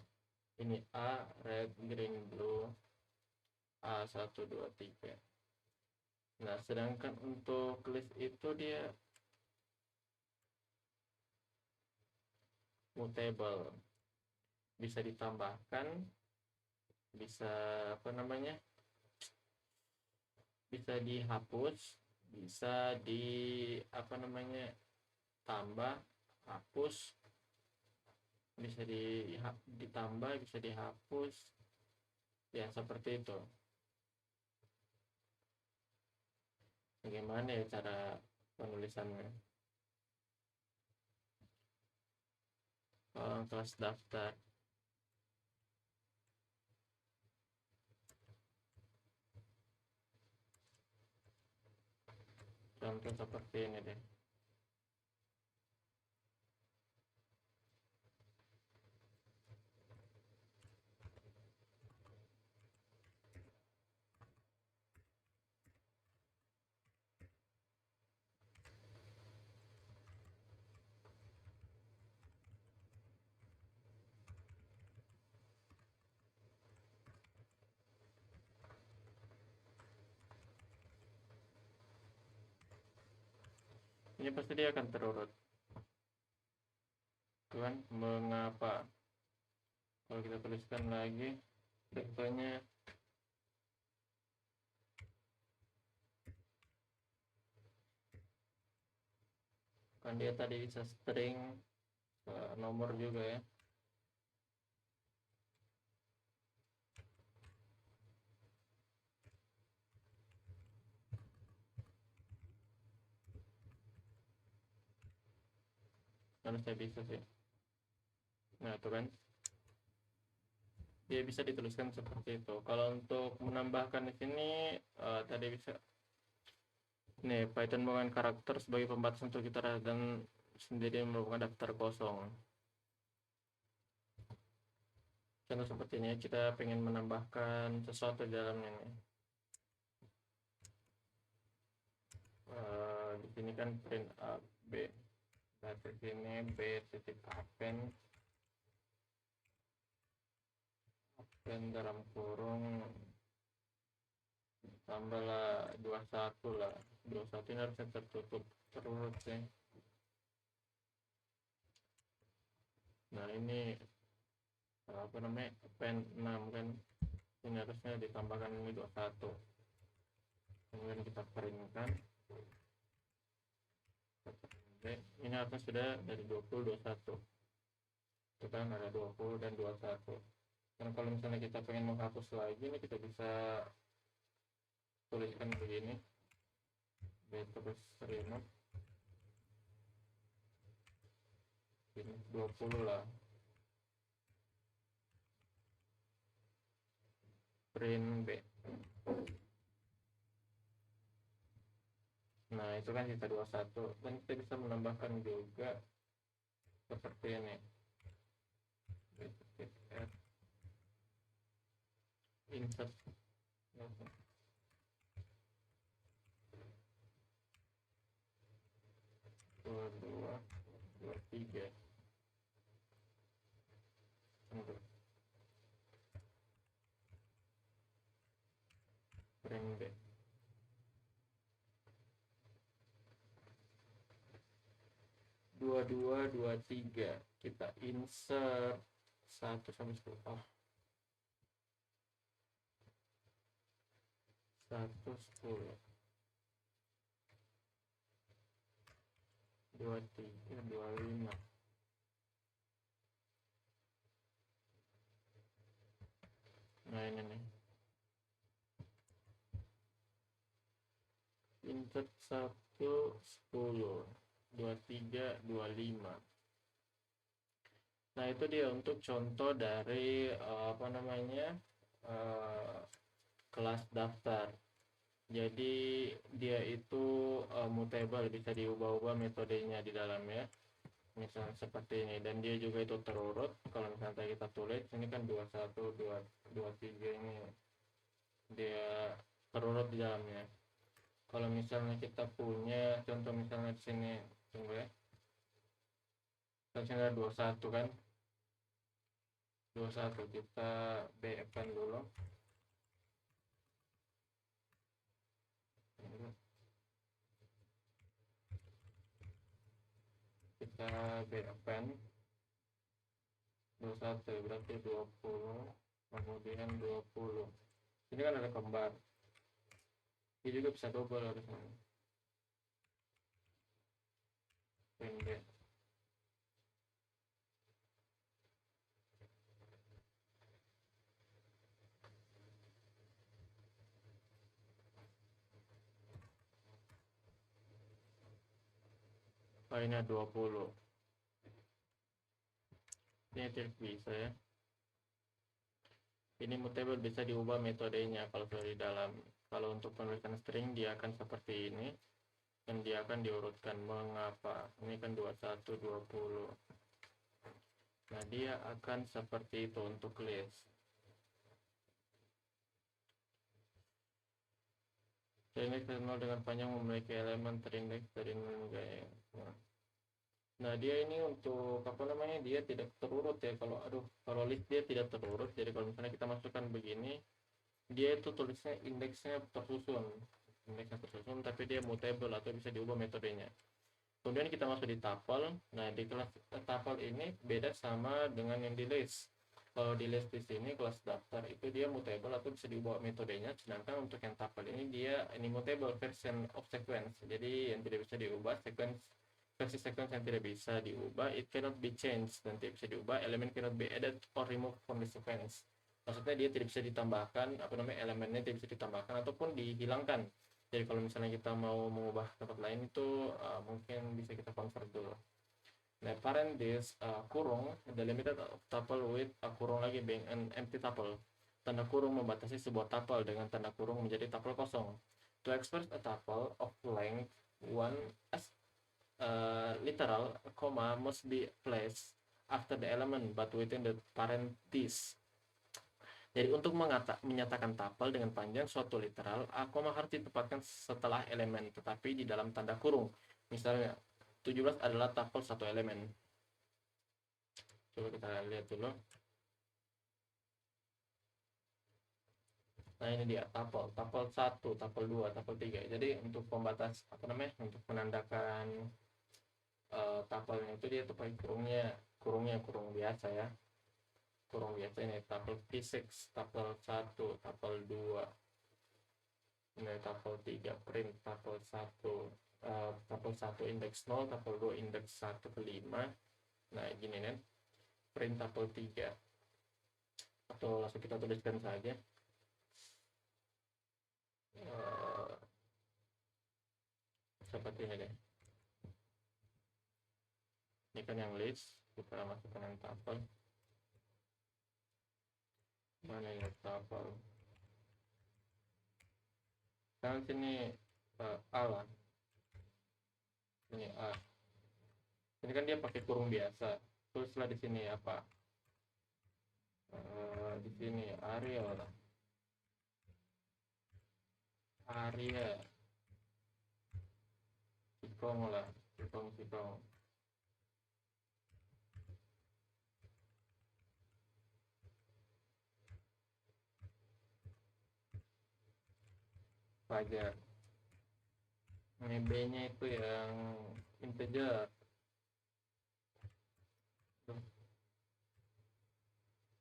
Ini A, red, green, blue, A1, 2, 3. Nah, sedangkan untuk list itu dia mutable. Bisa ditambahkan, bisa bisa dihapus, bisa tambah, hapus, bisa ditambah, bisa dihapus, ya seperti itu. Bagaimana ya cara penulisannya? Kelas daftar. Contoh seperti ini deh. Ini pasti dia akan terurut. Tuhan, mengapa? Kalau kita tuliskan lagi, contohnya kan dia tadi bisa string nomor juga ya. Harusnya bisa sih. Nah, itu kan dia bisa dituliskan seperti itu. Kalau untuk menambahkan di sini tadi bisa nih Python menggunakan karakter sebagai pembatas untuk kita dan sendiri merupakan daftar kosong. Contoh seperti ini, kita pengen menambahkan sesuatu di dalamnya nih. Di sini kan print a b, dari sini b titik append dalam kurung tambahlah 21 lah. 21 ini harusnya tertutup terurut sih. Nah, ini append 6 kan, ini harusnya ditambahkan ini 21, kemudian kita printkan. Ini harusnya sudah dari 20, 21 itu kan ada 20 dan 21. Dan kalau misalnya kita pengen menghapus lagi ini kita bisa tuliskan begini, b terus remove, ini 20 lah. Print B. Nah, itu kan sisa 21, dan kita bisa menambahkan juga seperti ini. Insert 22 23 print B. 22 23 kita insert 1 sampai 10. 1 10 23 25. Nah, ini nih, insert 1 10 23 25. Nah, itu dia untuk contoh dari apa namanya, kelas daftar. Jadi dia itu mutable, bisa diubah-ubah metodenya di dalamnya, misalnya seperti ini. Dan dia juga itu terurut. Kalau misalnya kita tulis ini kan 21 23 ini dia terurut di dalamnya. Kalau misalnya kita punya contoh, misalnya di sini, tunggu ya, misalnya ada 21 kan, 21 kita BF-kan dulu. Kita BF-kan 21 berarti 20, kemudian 20. Ini kan ada kembar, ini juga bisa double harusnya. Pendek. Lainnya 20. Ini tidak bisa ya. Ini mutable, bisa diubah metodenya kalau sudah di dalam. Kalau untuk penulisan string dia akan seperti ini, dan dia akan diurutkan mengapa. Ini kan 21 20. Nah, dia akan seperti itu untuk list. Indeks terkenal dengan panjang memiliki elemen terindeks dari nilai. Nah, dia ini untuk apa namanya, dia tidak terurut ya. Kalau list dia tidak terurut. Jadi kalau misalnya kita masukkan begini, dia itu tulisnya indeksnya tersusun, tapi dia mutable atau bisa diubah metodenya. Kemudian kita masuk di tuple. Nah, di kelas tuple ini beda sama dengan yang di list. Kalau di list di sini kelas daftar itu dia mutable atau bisa diubah metodenya, sedangkan untuk yang tuple ini dia mutable version of sequence. Jadi yang tidak bisa diubah versi sequence yang tidak bisa diubah, it cannot be changed, dan tidak bisa diubah, elemen cannot be added or removed from the sequence. Maksudnya dia tidak bisa ditambahkan, elemennya tidak bisa ditambahkan ataupun dihilangkan. Jadi kalau misalnya kita mau mengubah tempat lain itu mungkin bisa kita convert dulu. Nah, parent this kurung, the limited tuple with kurung lagi being an empty tuple. Tanda kurung membatasi sebuah tuple dengan tanda kurung menjadi tuple kosong. To express a tuple of length 1 as literal, comma must be placed after the element but within the parenthesis. Jadi untuk menyatakan tuple dengan panjang suatu literal, koma harus ditempatkan setelah elemen tetapi di dalam tanda kurung. Misalnya 17 adalah tuple satu elemen. Coba kita lihat dulu. Nah, ini dia tuple 1, tuple 2, tuple 3. Jadi untuk pembatas untuk menandakan tuple itu dia tuh pakai kurung biasa ya. Kurung biasa ini tuple P6, tuple 1, tuple 2. Ini tuple 3, print tuple 1. Tuple 1 indeks 0, tuple 2 indeks 1 ke 5. Nah, gini kan. Print tuple 3. Atau langsung kita tuliskan saja. Seperti ini deh. Ini kan yang list. kita masukkan yang tuple. Mana ini tuple? Sekarang sini A lah, ini A. Ini kan dia pakai kurung biasa. Teruslah di sini apa? Di sini area lah. Area. Sikong lah, sikong. Pajak. Ini B-nya itu yang integer.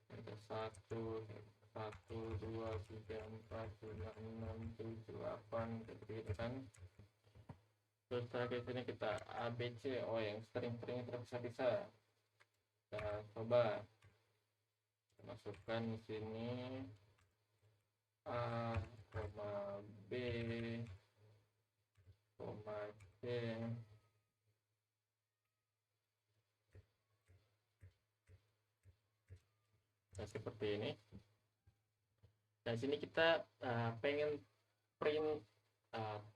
Ada 1, 2, 3, 4, 5, 6, 7, 8 gitu kan. Terus terakhir sini kita ABC. Oh, yang string-string terpisah-pisah. Kita coba masukkan di sini A, B, C. Nah, seperti ini. Nah, sini kita pengen print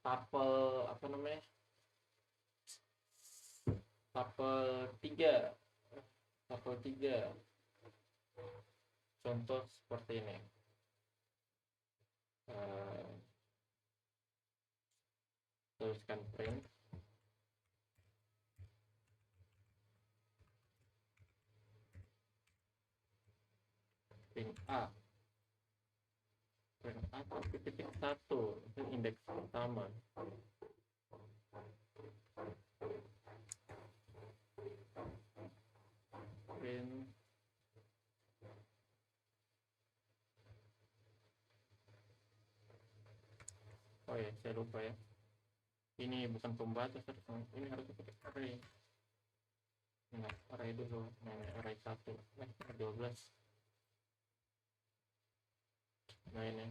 tuple apa namanya? Tuple 3. Tuple 3. Contoh seperti ini. Tuliskan print A. Print A titik 1 itu indeks pertama. Print oh ya, saya lupa ya, ini bukan pembatas, ini harus pakai array. Nah, array dulu. Nah, array 1 12. Nah, ini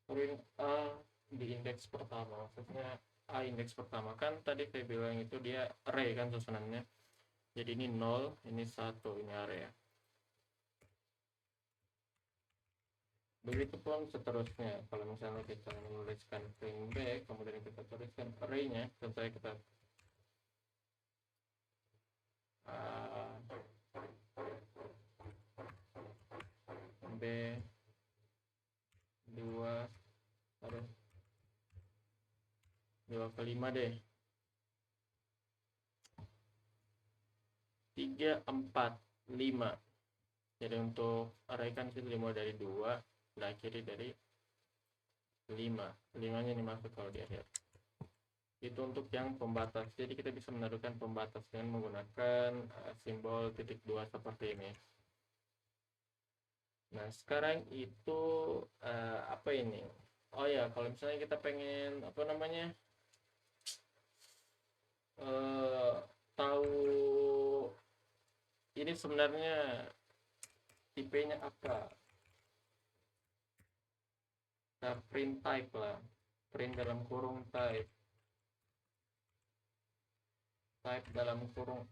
print A di indeks pertama, maksudnya A indeks pertama. Kan tadi saya bilang itu dia array kan susunannya. Jadi ini 0, ini 1, ini area. Begitupun seterusnya. Kalau misalnya kita menuliskan print B, kemudian kita tuliskan array-nya, contohnya kita B 2 ke 5 deh. 3, 4, 5. Jadi untuk array kan kita dimulai dari 2, diakhiri dari 5. 5-nya ini masuk kalau di akhir. Itu untuk yang pembatas. Jadi kita bisa menaruhkan pembatas dengan menggunakan simbol titik 2 seperti ini. Nah, sekarang itu apa ini? Oh ya, kalau misalnya kita pengen apa namanya? Tahu ini sebenarnya tipenya apa? Kita print type lah. Print dalam kurung type. Type dalam kurung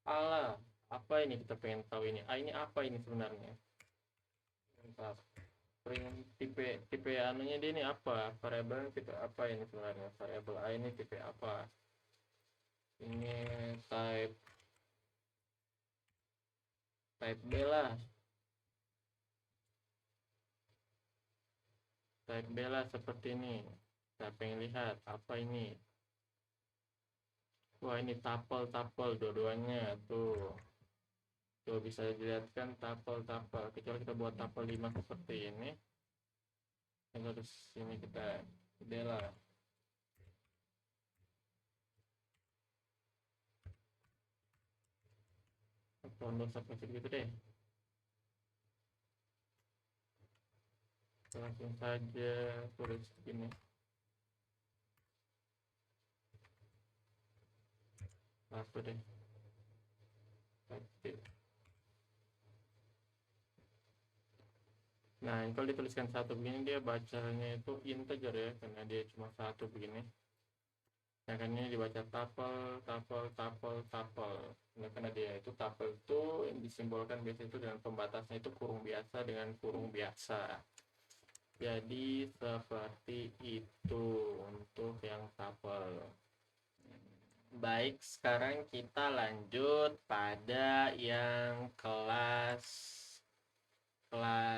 ala. Apa ini kita pengen tahu ini? A ini apa ini sebenarnya? Bentar. Print tipe anunya dia ini apa? Variabel tipe apa ini sebenarnya? Variabel A ini tipe apa? Ini type B lah. Type B lah seperti ini. Kita pengen lihat apa ini. Wah, ini tuple dua-duanya tuh. Tuh bisa dilihatkan tuple. Kecuali kita buat tuple 5 seperti ini. Terus ini kita bela. Pondok sampai segitu deh. Langsung saja tulis begini. Satu deh. Nah, kalau dituliskan 1 begini, dia bacanya itu integer ya, karena dia cuma 1 begini. Nah, kan ini dibaca tuple. Nah, karena dia itu tuple itu yang disimbolkan biasanya itu dengan pembatasnya itu kurung biasa dengan kurung biasa. Jadi seperti itu untuk yang tuple. Baik, sekarang kita lanjut pada yang kelas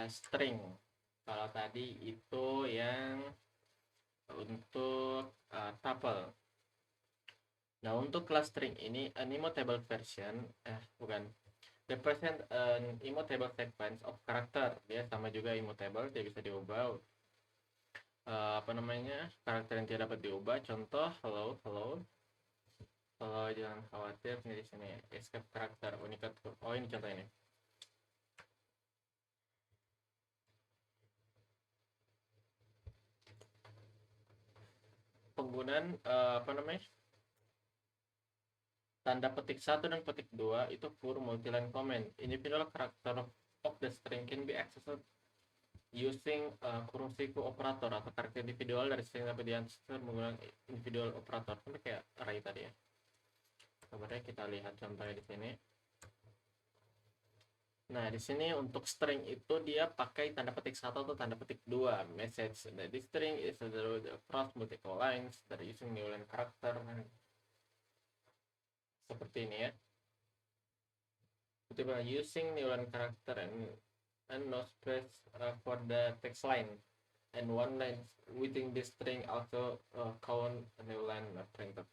string. Kalau tadi itu yang untuk tuple. Nah, untuk kelas string ini an immutable version bukan represent an immutable sequence of character. Dia sama juga immutable, dia bisa diubah. Apa namanya? Karakter yang tidak dapat diubah. Contoh hello. Kalau jangan khawatir nih di sini escape karakter Unicode. Oh, ini contoh ini. Penggunaan apa namanya? Tanda petik 1 dan petik 2 itu for multiline comment. Individual character of the string can be accessed using kurung siku operator atau karakter individual dari string dapat diansur menggunakan individual operator. Sama kayak array tadi ya. Kemudian kita lihat contohnya di sini. Nah, di sini untuk string itu dia pakai tanda petik 1 atau tanda petik 2 message. Nah, this string is across multiple lines dari using new line character. Seperti ini ya. Coba using new line character and no space for the text line and one line within this string also count new line printed.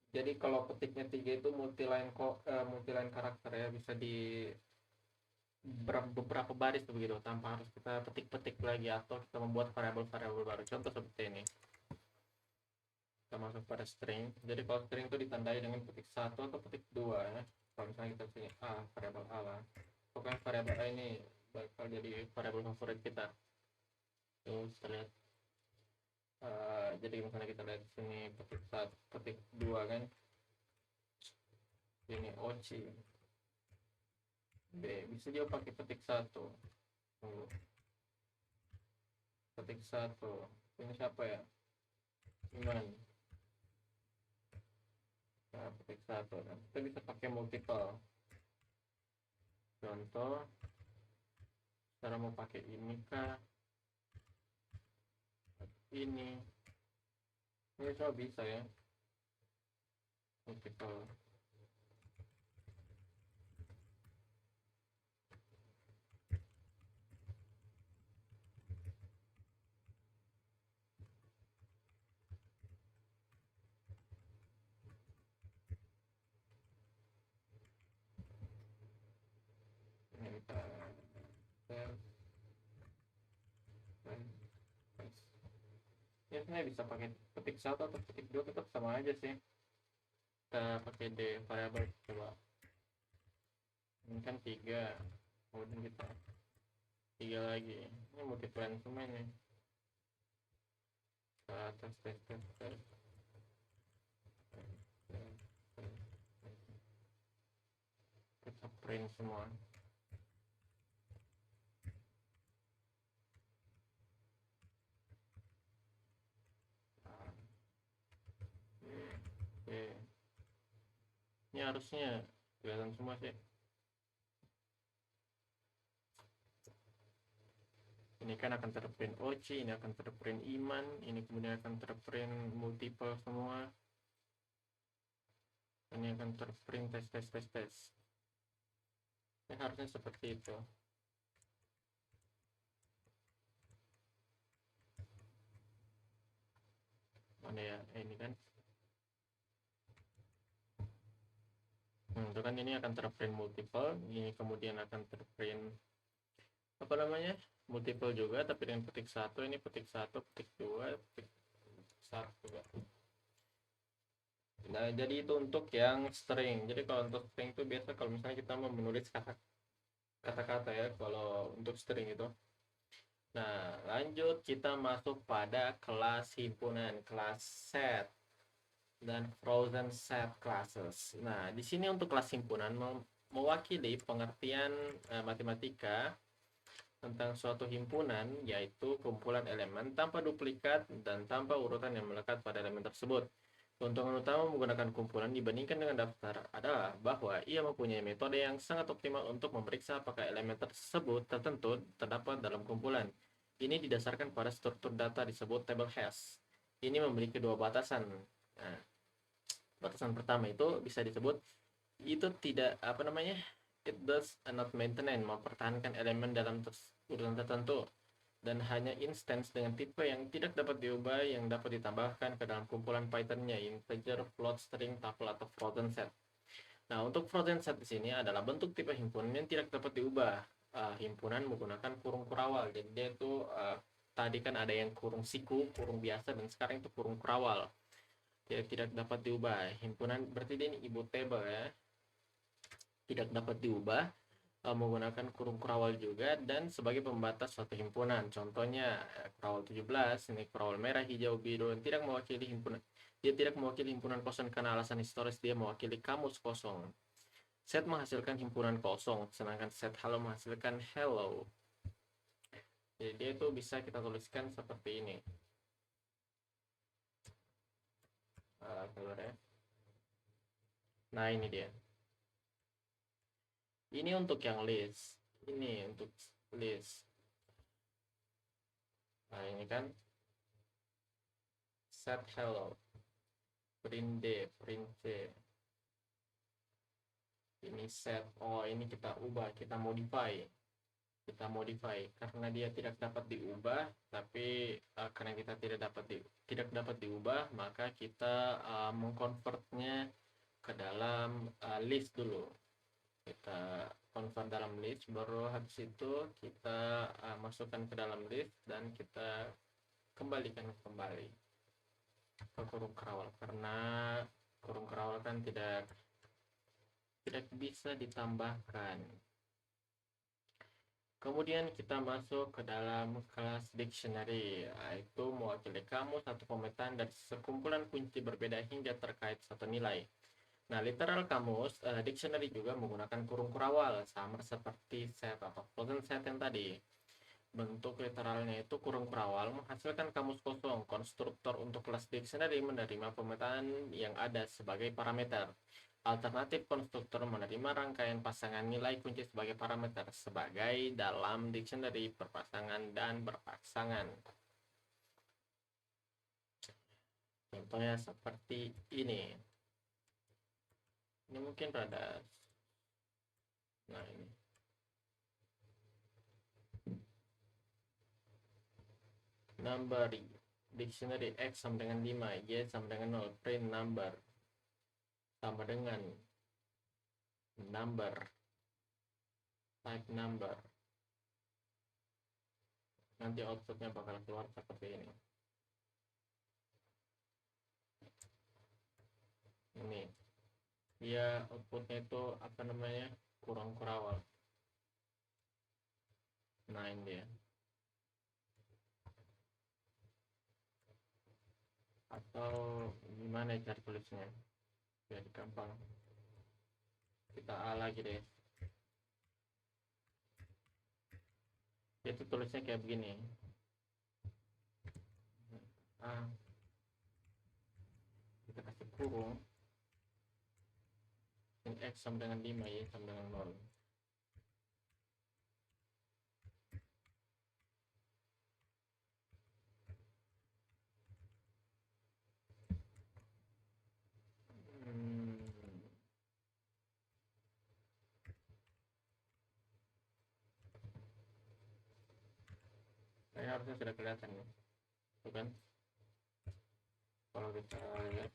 Jadi kalau petiknya 3 itu multiline karakter ya, bisa di beberapa baris begitu tanpa harus kita petik-petik lagi atau kita membuat variabel-variabel baru. Contoh seperti ini. Kita masuk pada string. Jadi kalau string itu ditandai dengan petik 1 atau petik 2 ya. Kalau misalnya kita punya A, variabel A lah. Pokoknya variabel A ini bakal jadi variabel favorit kita. Terus kita lihat. Jadi misalnya kita lihat di sini petik 1, petik 2 kan. Ini Oci. B, bisa juga pakai petik 1. Petik 1. Ini siapa ya? Iman. Nah, petik 1 kan. Kita bisa pakai multiple. Contoh, cara mau pakai ini kah? Ini coba bisa ya, multiple. Ini kita ya, saya bisa pakai petik 1 atau petik 2 tetap sama aja sih. Kita pakai D variabel, coba ini kan 3, kemudian kita 3 lagi, ini multiply semua ini ke atas tes kita print semua. Oke. Ini harusnya kelihatan semua sih. Ini kan akan terprint Oci, ini akan terprint Iman, ini kemudian akan terprint multiple semua. Ini akan terprint tes. Ini harusnya seperti itu. Mana ya? Ini kan. Itu kan ini akan terprint multiple, ini kemudian akan terprint apa namanya? Multiple juga, tapi dengan petik 1, ini petik 1, petik 2, petik 1 juga. Nah, jadi itu untuk yang string. Jadi kalau untuk string itu biasa kalau misalnya kita mau menulis kata-kata ya, kalau untuk string itu. Nah, lanjut kita masuk pada kelas himpunan, kelas set dan frozen set classes. Nah, di sini untuk kelas himpunan mewakili pengertian matematika tentang suatu himpunan, yaitu kumpulan elemen tanpa duplikat dan tanpa urutan yang melekat pada elemen tersebut. Keuntungan utama menggunakan kumpulan dibandingkan dengan daftar adalah bahwa ia mempunyai metode yang sangat optimal untuk memeriksa apakah elemen tersebut tertentu terdapat dalam kumpulan. Ini didasarkan pada struktur data disebut table hash. Ini memiliki dua batasan. Nah, batasan pertama itu bisa disebut itu tidak it does not maintain, mempertahankan elemen dalam urutan tertentu, dan hanya instance dengan tipe yang tidak dapat diubah yang dapat ditambahkan ke dalam kumpulan Python-nya, integer, float, string, tuple, atau frozen set. Nah, untuk frozen set di sini adalah bentuk tipe himpunan yang tidak dapat diubah. Himpunan menggunakan kurung kurawal. Jadi dia itu tadi kan ada yang kurung siku, kurung biasa, dan sekarang itu kurung kurawal. Dia tidak dapat diubah. Himpunan berarti dia ini ibu table ya. Tidak dapat diubah menggunakan kurung kurawal juga dan sebagai pembatas suatu himpunan. Contohnya kurawal 17, ini kurawal merah, hijau, biru, dan tidak mewakili himpunan. Dia tidak mewakili himpunan kosong karena alasan historis, dia mewakili kamus kosong. Set menghasilkan himpunan kosong, sedangkan set hello menghasilkan hello. Jadi dia itu bisa kita tuliskan seperti ini. Nah, ini dia. Ini untuk yang list. Ini untuk list. Nah, ini kan set hello, print D, print C. Ini set, oh ini kita ubah, kita modify karena dia tidak dapat diubah, tapi karena kita tidak dapat diubah, maka kita mengkonvertnya ke dalam list dulu. Kita convert dalam list, baru habis itu kita masukkan ke dalam list dan kita kembalikan kembali ke kurung kerawal, karena kurung kerawal kan tidak bisa ditambahkan. Kemudian kita masuk ke dalam kelas dictionary, yaitu mewakili kamus atau pemetaan dari sekumpulan kunci berbeda hingga terkait satu nilai. Nah, literal kamus, dictionary juga menggunakan kurung kurawal, sama seperti set atau frozen set yang tadi. Bentuk literalnya itu kurung kurawal menghasilkan kamus kosong. Konstruktor untuk kelas dictionary menerima pemetaan yang ada sebagai parameter. Alternatif konstruktor menerima rangkaian pasangan nilai kunci sebagai parameter, sebagai dalam dictionary berpasangan dan berpasangan. Contohnya seperti ini. Ini mungkin rada. Nah, ini. Number dictionary X sama dengan 5, Y sama dengan 0, print number sama dengan number, type number. Nanti outputnya bakal keluar seperti ini. Ini dia outputnya itu kurung kurawal. Nah, ini dia. Atau gimana cara tulisnya biar gampang, kita A lagi deh. Itu tulisnya kayak begini, kita kasih kurung, X sama dengan 5, Y sama dengan 0. Kayaknya harusnya sudah kelihatan ya, bukan? Kalau kita lihat,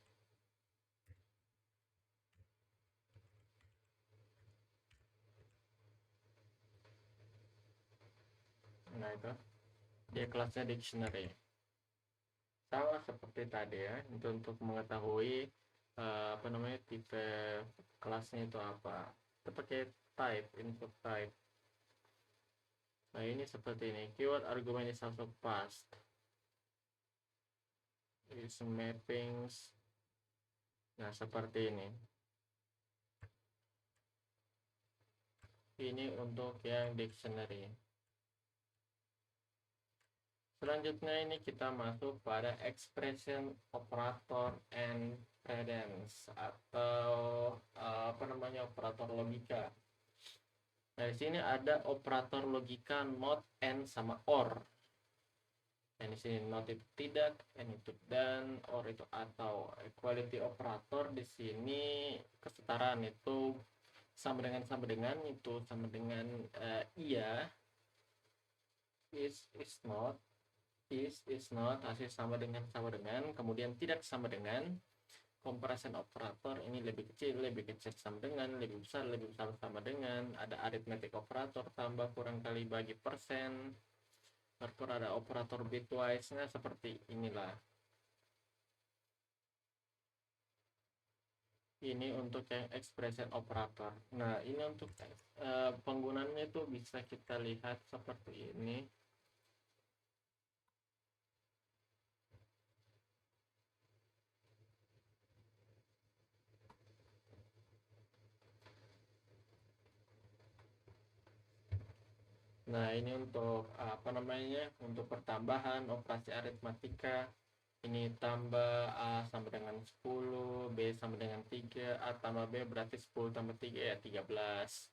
nah itu dia kelasnya dictionary, sama seperti tadi ya. Untuk mengetahui tipe kelasnya itu apa, kita pakai type, input type. Nah, ini seperti ini, keyword argument is also passed, is mappings. Nah, seperti ini. Ini untuk yang dictionary. Selanjutnya ini kita masuk pada expression, operator, and Cadence atau apa namanya, operator logika. Nah, di sini ada operator logika not, and, sama or. Dan di sini not itu tidak, and itu dan, or itu atau. Equality operator di sini kesetaraan, itu sama dengan itu sama dengan iya, is not, is not, hasil sama dengan, kemudian tidak sama dengan. Comparison operator ini lebih kecil sama dengan, lebih besar sama dengan. Ada arithmetic operator, tambah, kurang, kali, bagi, persen. Terakhir ada operator bitwise-nya seperti inilah. Ini untuk yang expression operator. Nah, ini untuk penggunaannya itu bisa kita lihat seperti ini. Nah, ini untuk apa namanya? Untuk pertambahan operasi aritmatika. Ini tambah A sama dengan 10, B sama dengan 3, A tambah B berarti 10 tambah 3 ya 13.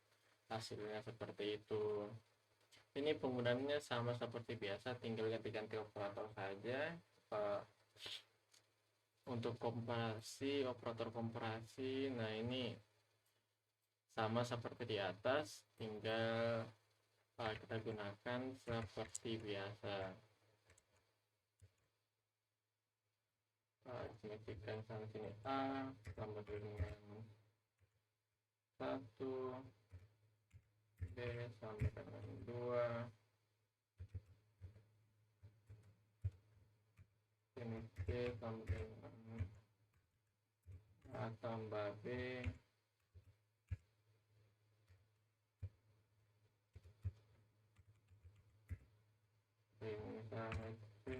Hasilnya seperti itu. Ini penggunaannya sama seperti biasa, tinggal ganti-ganti operator saja. Untuk komparasi, operator komparasi, nah ini sama seperti di atas, tinggal kita gunakan seperti biasa. Signifikan sama sini A sama dengan 1, B sama dengan 2, ini C sama dengan A tambah B, ini sama C.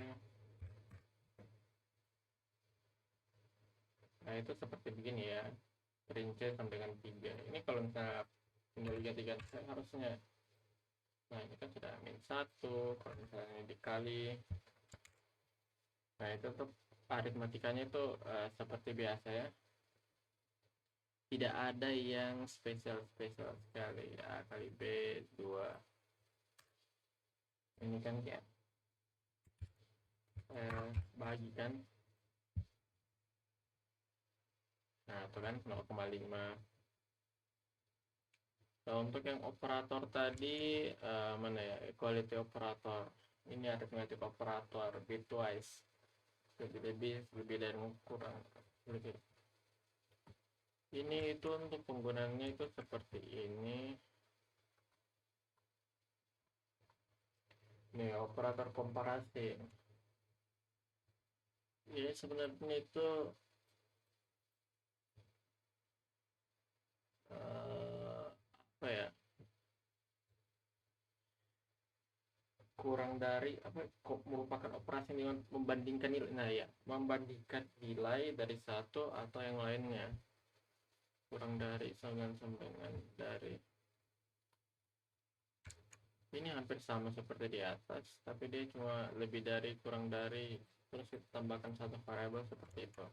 Nah, itu seperti begini ya, rinci sama dengan 3. Ini kalau misalnya tinggal ganti-ganti harusnya, nah ini kan sudah min 1, kalau misalnya dikali, nah itu tuh aritmatikanya itu seperti biasa ya, tidak ada yang spesial sekali. A kali B 2, ini kan ya bagikan, nah itu kan 0,5. Nah, untuk yang operator tadi mana ya, equality operator, ini arithmetic operator bitwise, lebih dari kurang lebih. Ini itu untuk penggunaannya itu seperti ini. Nih, operator komparasi. Ya, sebenarnya itu apa ya? Kurang dari apa, kok merupakan operasi dengan membandingkan nilai. Nah ya, membandingkan nilai dari satu atau yang lainnya. Kurang dari sama dengan dari. Ini hampir sama seperti di atas, tapi dia cuma lebih dari, kurang dari, terus kita tambahkan satu variabel seperti itu.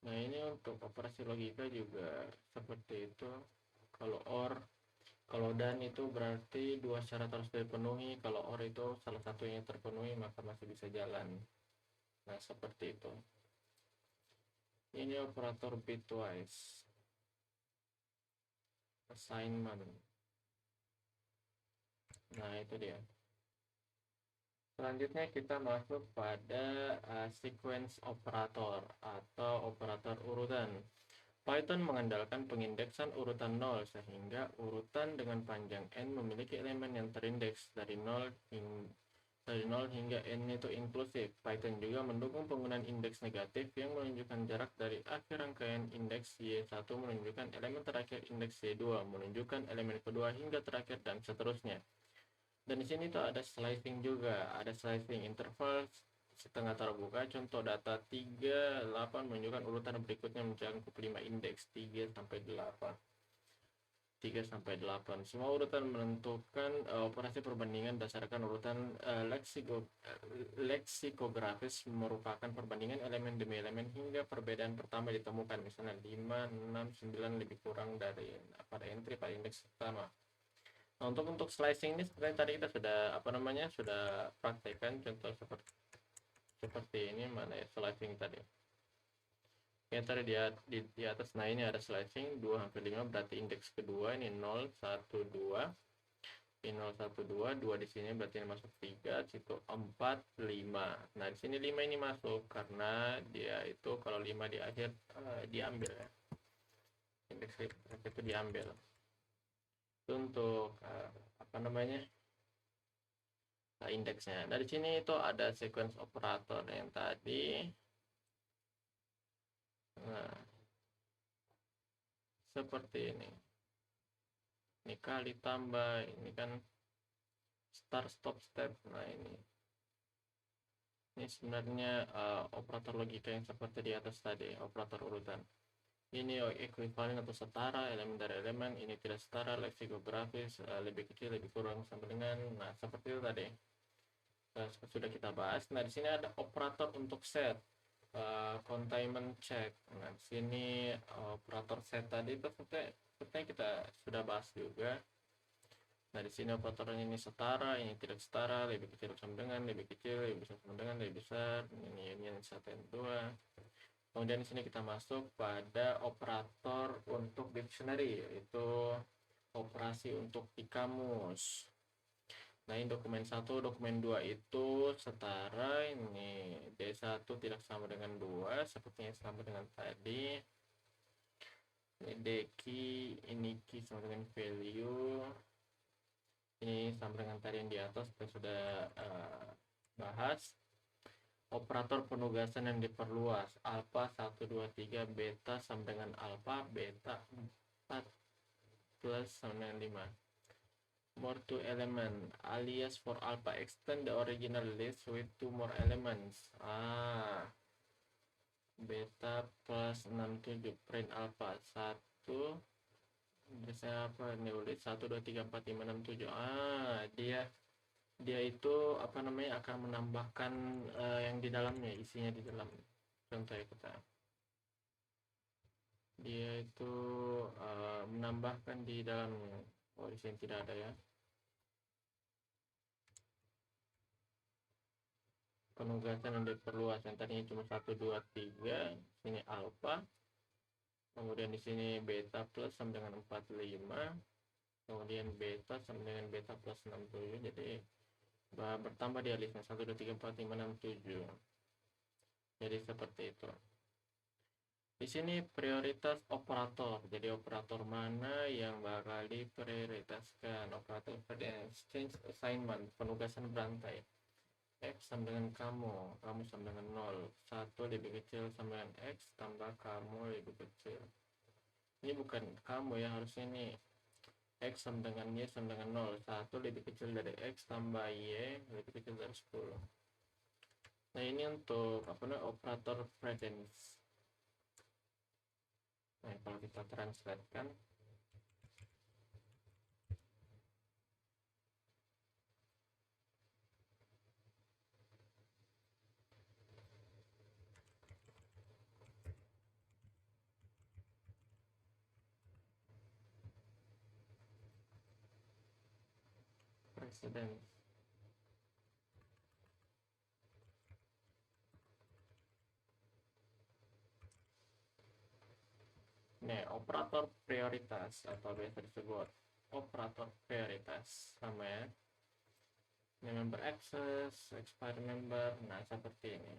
Nah, ini untuk operasi logika juga seperti itu. Kalau or, kalau dan itu berarti dua syarat harus dipenuhi. Kalau or itu salah satunya terpenuhi, maka masih bisa jalan. Nah, seperti itu. Ini operator bitwise assignment. Nah, itu dia. Selanjutnya kita masuk pada sequence operator atau operator urutan. Python mengandalkan pengindeksan urutan 0 sehingga urutan dengan panjang n memiliki elemen yang terindeks dari 0 hingga n itu inklusif. Python juga mendukung penggunaan indeks negatif yang menunjukkan jarak dari akhir rangkaian indeks Y1 menunjukkan elemen terakhir indeks Y2, menunjukkan elemen kedua hingga terakhir, dan seterusnya. Dan di sini tuh ada slicing juga, ada slicing interval setengah terbuka. Contoh data 3, 8 menunjukkan urutan berikutnya mencakup 5 indeks 3 sampai 8. 3 sampai 8. Semua urutan menentukan operasi perbandingan berdasarkan urutan leksikografis merupakan perbandingan elemen demi elemen hingga perbedaan pertama ditemukan, misalnya 5, 6, 9 lebih kurang dari pada entry pada indeks pertama. Nah, untuk slicing ini sebenarnya tadi kita sudah praktekkan contoh seperti ini. Mana ya slicing tadi? Ya tadi di atas, nah ini ada slicing 2 sampai 5, berarti indeks kedua ini 0, 1, 2. Ini 0, 1, 2, 2 di sini berarti ini masuk 3, situ 4, 5. Nah, di sini 5 ini masuk karena dia itu kalau 5 di akhir diambil ya. Indeks itu diambil. Itu untuk indeksnya. Nah, di sini itu ada sequence operator yang tadi. Nah, seperti ini. Ini kali tambah, ini kan start stop step. Nah, ini sebenarnya operator logika yang seperti di atas tadi, operator urutan. Ini ekuivalen atau setara elemen dari elemen, ini tidak setara, leksikografis, lebih kecil, lebih kurang sama dengan. Nah, seperti itu tadi. Sudah kita bahas. Nah, di sini ada operator untuk set. Containment check. Nah, di sini operator set tadi itu sepertinya kita sudah bahas juga. Nah, di sini operatornya ini setara, ini tidak setara, lebih kecil sama dengan, lebih kecil, lebih besar sama dengan, lebih besar. Ini union 1 dan 2. Kemudian di sini kita masuk pada operator untuk dictionary, yaitu operasi untuk di kamus. Nah, ini dokumen 1, dokumen 2 itu setara. Ini D1 tidak sama dengan 2, sepertinya sama dengan tadi. Ini D key, ini key sama dengan value. Ini sama dengan tadi yang di atas kita sudah bahas. Operator penugasan yang diperluas, alpha 1, 2, 3, beta sama dengan alpha, beta 4 plus sama dengan 5. More 2 element, alias for alpha extend the original list with 2 more elements. Beta plus 67 print alpha 1. Biasanya apa? Nulis 1, 2, 3, 4, 5, 6, 7. Dia itu akan menambahkan yang di dalamnya, isinya di dalam. Contohnya kita, dia itu menambahkan di dalamnya. Oh, di sini tidak ada ya. Penugasan yang diperluas, yang tadinya cuma 1, 2, 3, sini alpha. Kemudian di sini beta plus sama dengan 4, 5. Kemudian beta sama dengan beta plus 6, 7. Jadi bertambah di listnya 1, 2, 3, 4, 5, 6, 7. Jadi seperti itu. Di sini prioritas operator. Jadi operator mana yang bakal diprioritaskan? Operator exchange assignment, penugasan berantai. X sama dengan kamu sama dengan 0. 1 lebih kecil sama dengan X tambah kamu lebih kecil. Ini bukan kamu ya, harusnya ini X sama dengan Y sama dengan 0. 1 lebih kecil dari X tambah Y lebih kecil dari 10. Nah, ini untuk operator precedence. Nah, kalau kita translate kan, precedence. Nih, operator prioritas atau biasa disebut operator prioritas sama ya. Ini member access, expire member. Nah, seperti ini.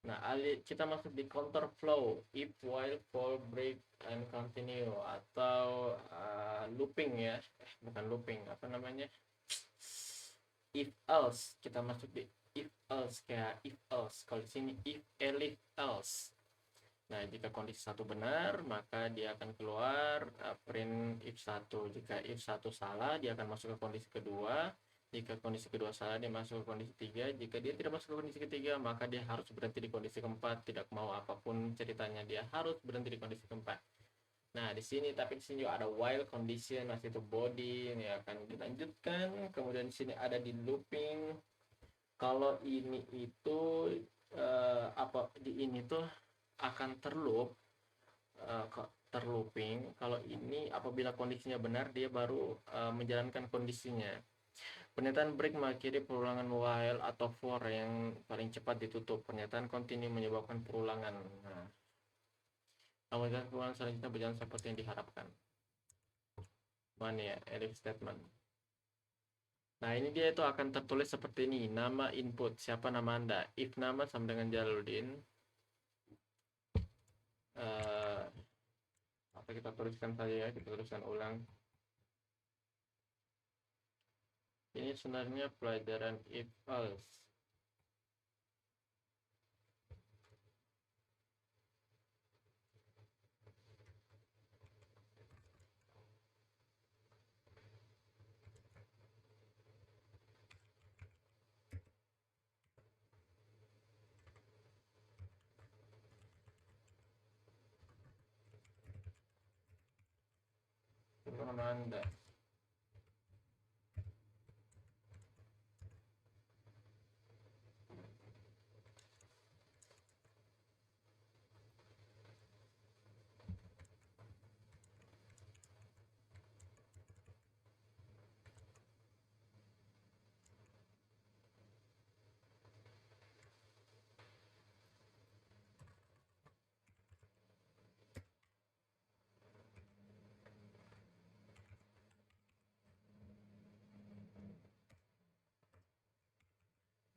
Nah, kita masuk di counter flow, if, while, for, break, and continue, atau looping ya. Bukan looping, if else. Kita masuk di if else, kayak if else. Kalau di sini if, elif, else. Nah, jika kondisi 1 benar, maka dia akan keluar print if 1. Jika if 1 salah, dia akan masuk ke kondisi kedua. Jika kondisi kedua salah, dia masuk ke kondisi 3. Jika dia tidak masuk ke kondisi ketiga, maka dia harus berhenti di kondisi keempat. Tidak mau apapun ceritanya, dia harus berhenti di kondisi keempat. Nah, di sini tapi di sini juga ada while condition, masih itu body ini akan dilanjutkan. Kemudian di sini ada di looping. Kalau ini itu apa di ini tuh akan terloop, terlooping. Kalau ini apabila kondisinya benar dia baru menjalankan kondisinya. Pernyataan break mengakhiri perulangan while atau for yang paling cepat ditutup. Pernyataan continue menyebabkan perulangan. Nah, apabila perulangan selanjutnya berjalan seperti yang diharapkan. Mana ya, elif statement. Nah, ini dia itu akan tertulis seperti ini. Nama input, siapa nama Anda. If nama sama dengan Jaludin. Apa kita tuliskan saja ya, kita tuliskan ulang. Ini sebenarnya pelajaran if else. Siapa nama Anda.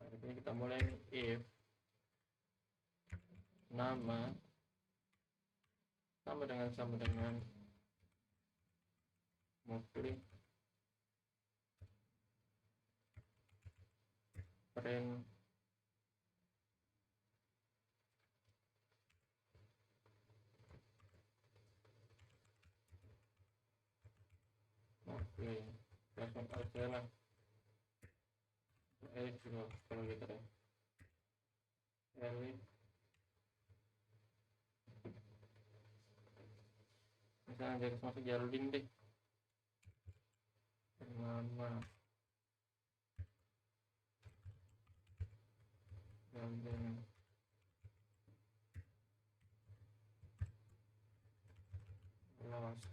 Nah, ini kita mulai nih. If nama sama dengan Mufli print Mufli langsung aja lah. Elif juga kalau gitu deh. Elif misalnya jadi masuk Jaludin deh. Nama Jaludin lost.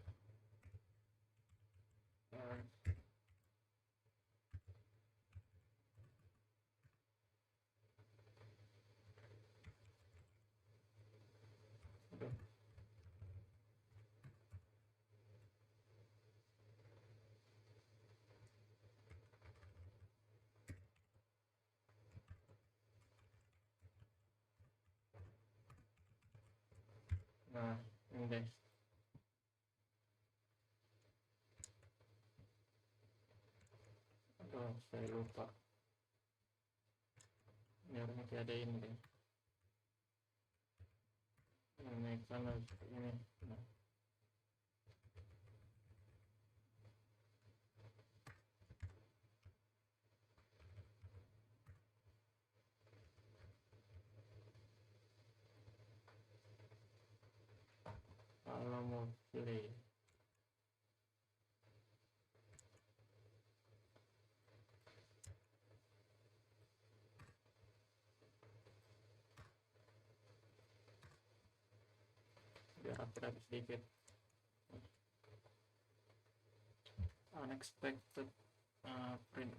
Nah, ini deh. Aduh, saya lupa. Ini harusnya ada ini deh. Ini sana ini. Nah, kalau mau pilih biar rapi sedikit. Unexpected print.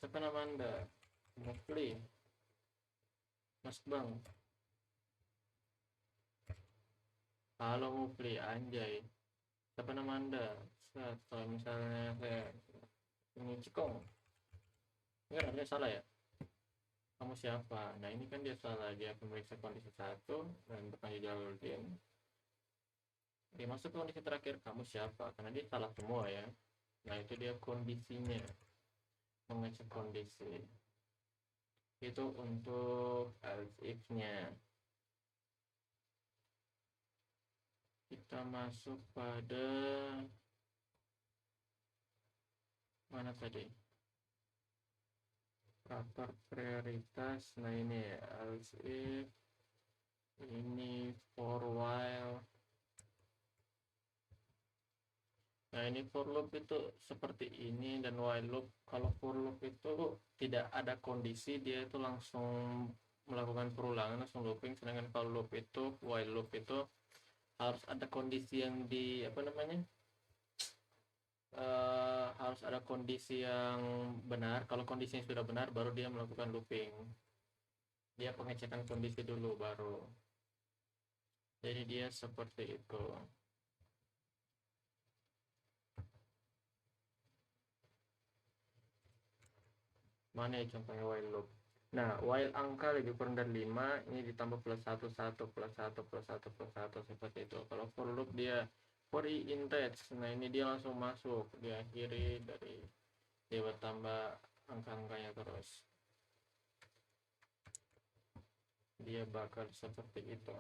Siapa nama Anda? Mufli. Mas Bang. Halo Mufli, anjay. Siapa nama Anda? Kalau misalnya saya ini Cikong. Enggak, harusnya salah ya. Kamu siapa? Nah, ini kan dia salah. Dia pemeriksa kondisi satu dan bertanya Jaludin. Dia masuk ke kondisi terakhir, kamu siapa? Karena dia salah semua ya. Nah, itu dia kondisinya. Mengecek kondisi. Itu untuk else if-nya. Kita masuk pada mana tadi? Faktor prioritas. Nah, ini else if Ini for while. Nah, ini for loop itu seperti ini, dan while loop, kalau for loop itu tidak ada kondisi, dia itu langsung melakukan perulangan, langsung looping. Sedangkan kalau loop itu, while loop itu harus ada kondisi yang di apa namanya, harus ada kondisi yang benar. Kalau kondisinya sudah benar, baru dia melakukan looping. Dia pengecekan kondisi dulu baru. Jadi dia seperti itu. Mana ya contohnya while loop? Nah, while angka lebih kurang dari 5, ini ditambah plus 1, 1, plus 1, plus 1, plus 1, seperti itu. Kalau for loop dia for i in range. Nah, ini dia langsung masuk, diakhiri dari dia bertambah angka-angkanya terus. Dia bakal seperti itu.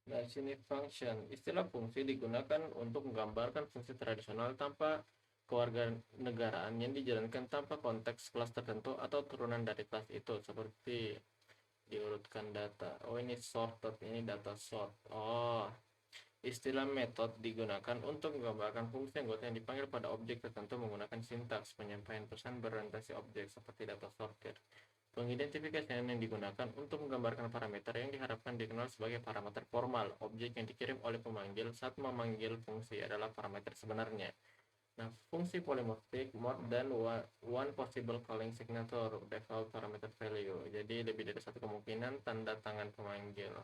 Nah, sini function. Istilah fungsi digunakan untuk menggambarkan fungsi tradisional tanpa kewarganegaraan yang dijalankan tanpa konteks kelas tertentu atau turunan dari kelas itu, seperti diurutkan data. Oh, ini sorted, ini data sort. Oh, istilah method digunakan untuk menggambarkan fungsi anggota yang dipanggil pada objek tertentu menggunakan sintaks penyampaian pesan berorientasi objek seperti data sorted. Pengidentifikasian yang digunakan untuk menggambarkan parameter yang diharapkan dikenal sebagai parameter formal. Objek yang dikirim oleh pemanggil saat memanggil fungsi adalah parameter sebenarnya. Nah, fungsi polymorphic more than one possible calling signature default parameter value. Jadi lebih dari satu kemungkinan tanda tangan pemanggil.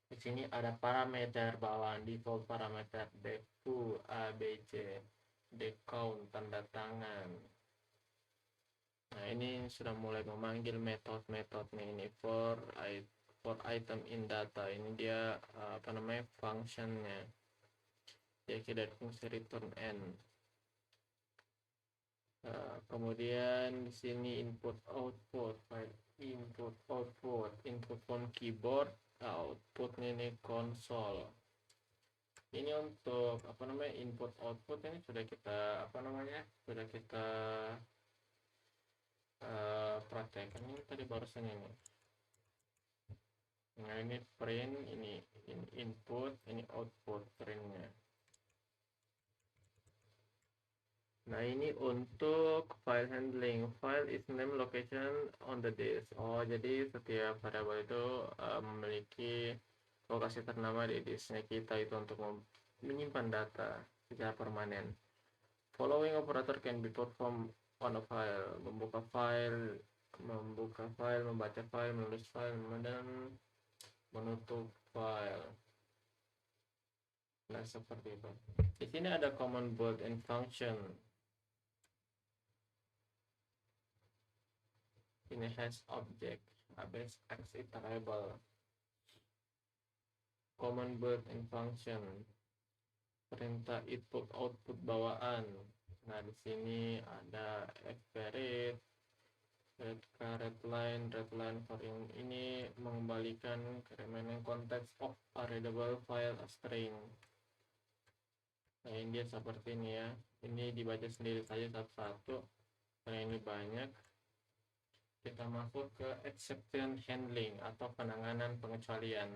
Di sini ada parameter bawaan default parameter defu abc, decount tanda tangan. Nah, ini sudah mulai memanggil metode-metodenya ini for item in data. Ini dia apa namanya, functionnya. Dia dari fungsi return n. Kemudian di sini input output, input output, input on keyboard, outputnya ini konsol. Ini untuk apa namanya, input output ini sudah kita apa namanya, sudah kita praktekkan ini tadi barusan ini. Nah, ini print, ini input, ini output printnya. Nah, ini untuk file handling. File is name location on the disk. Oh, jadi setiap variabel itu memiliki lokasi ternama di disknya kita itu untuk menyimpan data secara permanen. Following operator can be performed on a file. Membuka file, membaca file, menulis file, dan menutup file. Nah, seperti itu. Di sini ada common built-in function. Ini has object, base x iterable. Common built-in function. Perintah input output bawaan. Nah, di sini ada fvarit, redline for ini mengembalikan ke remaining context of a readable file a string. Nah, ini dia seperti ini ya. Ini dibaca sendiri saja satu-satu karena ini banyak. Kita masuk ke exception handling atau penanganan pengecualian.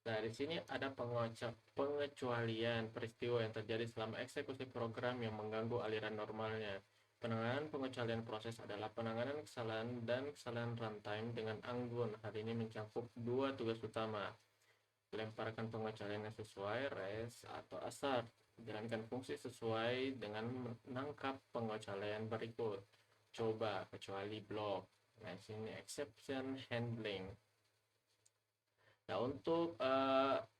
Nah, di sini ada pengecualian peristiwa yang terjadi selama eksekusi program yang mengganggu aliran normalnya. Penanganan pengecualian proses adalah penanganan kesalahan dan kesalahan runtime dengan anggun. Hal ini mencakup dua tugas utama. Lemparkan pengecualian yang sesuai, res atau assert. Jalankan fungsi sesuai dengan menangkap pengecualian berikut. Coba kecuali blok. Nah, sini exception handling. Nah, untuk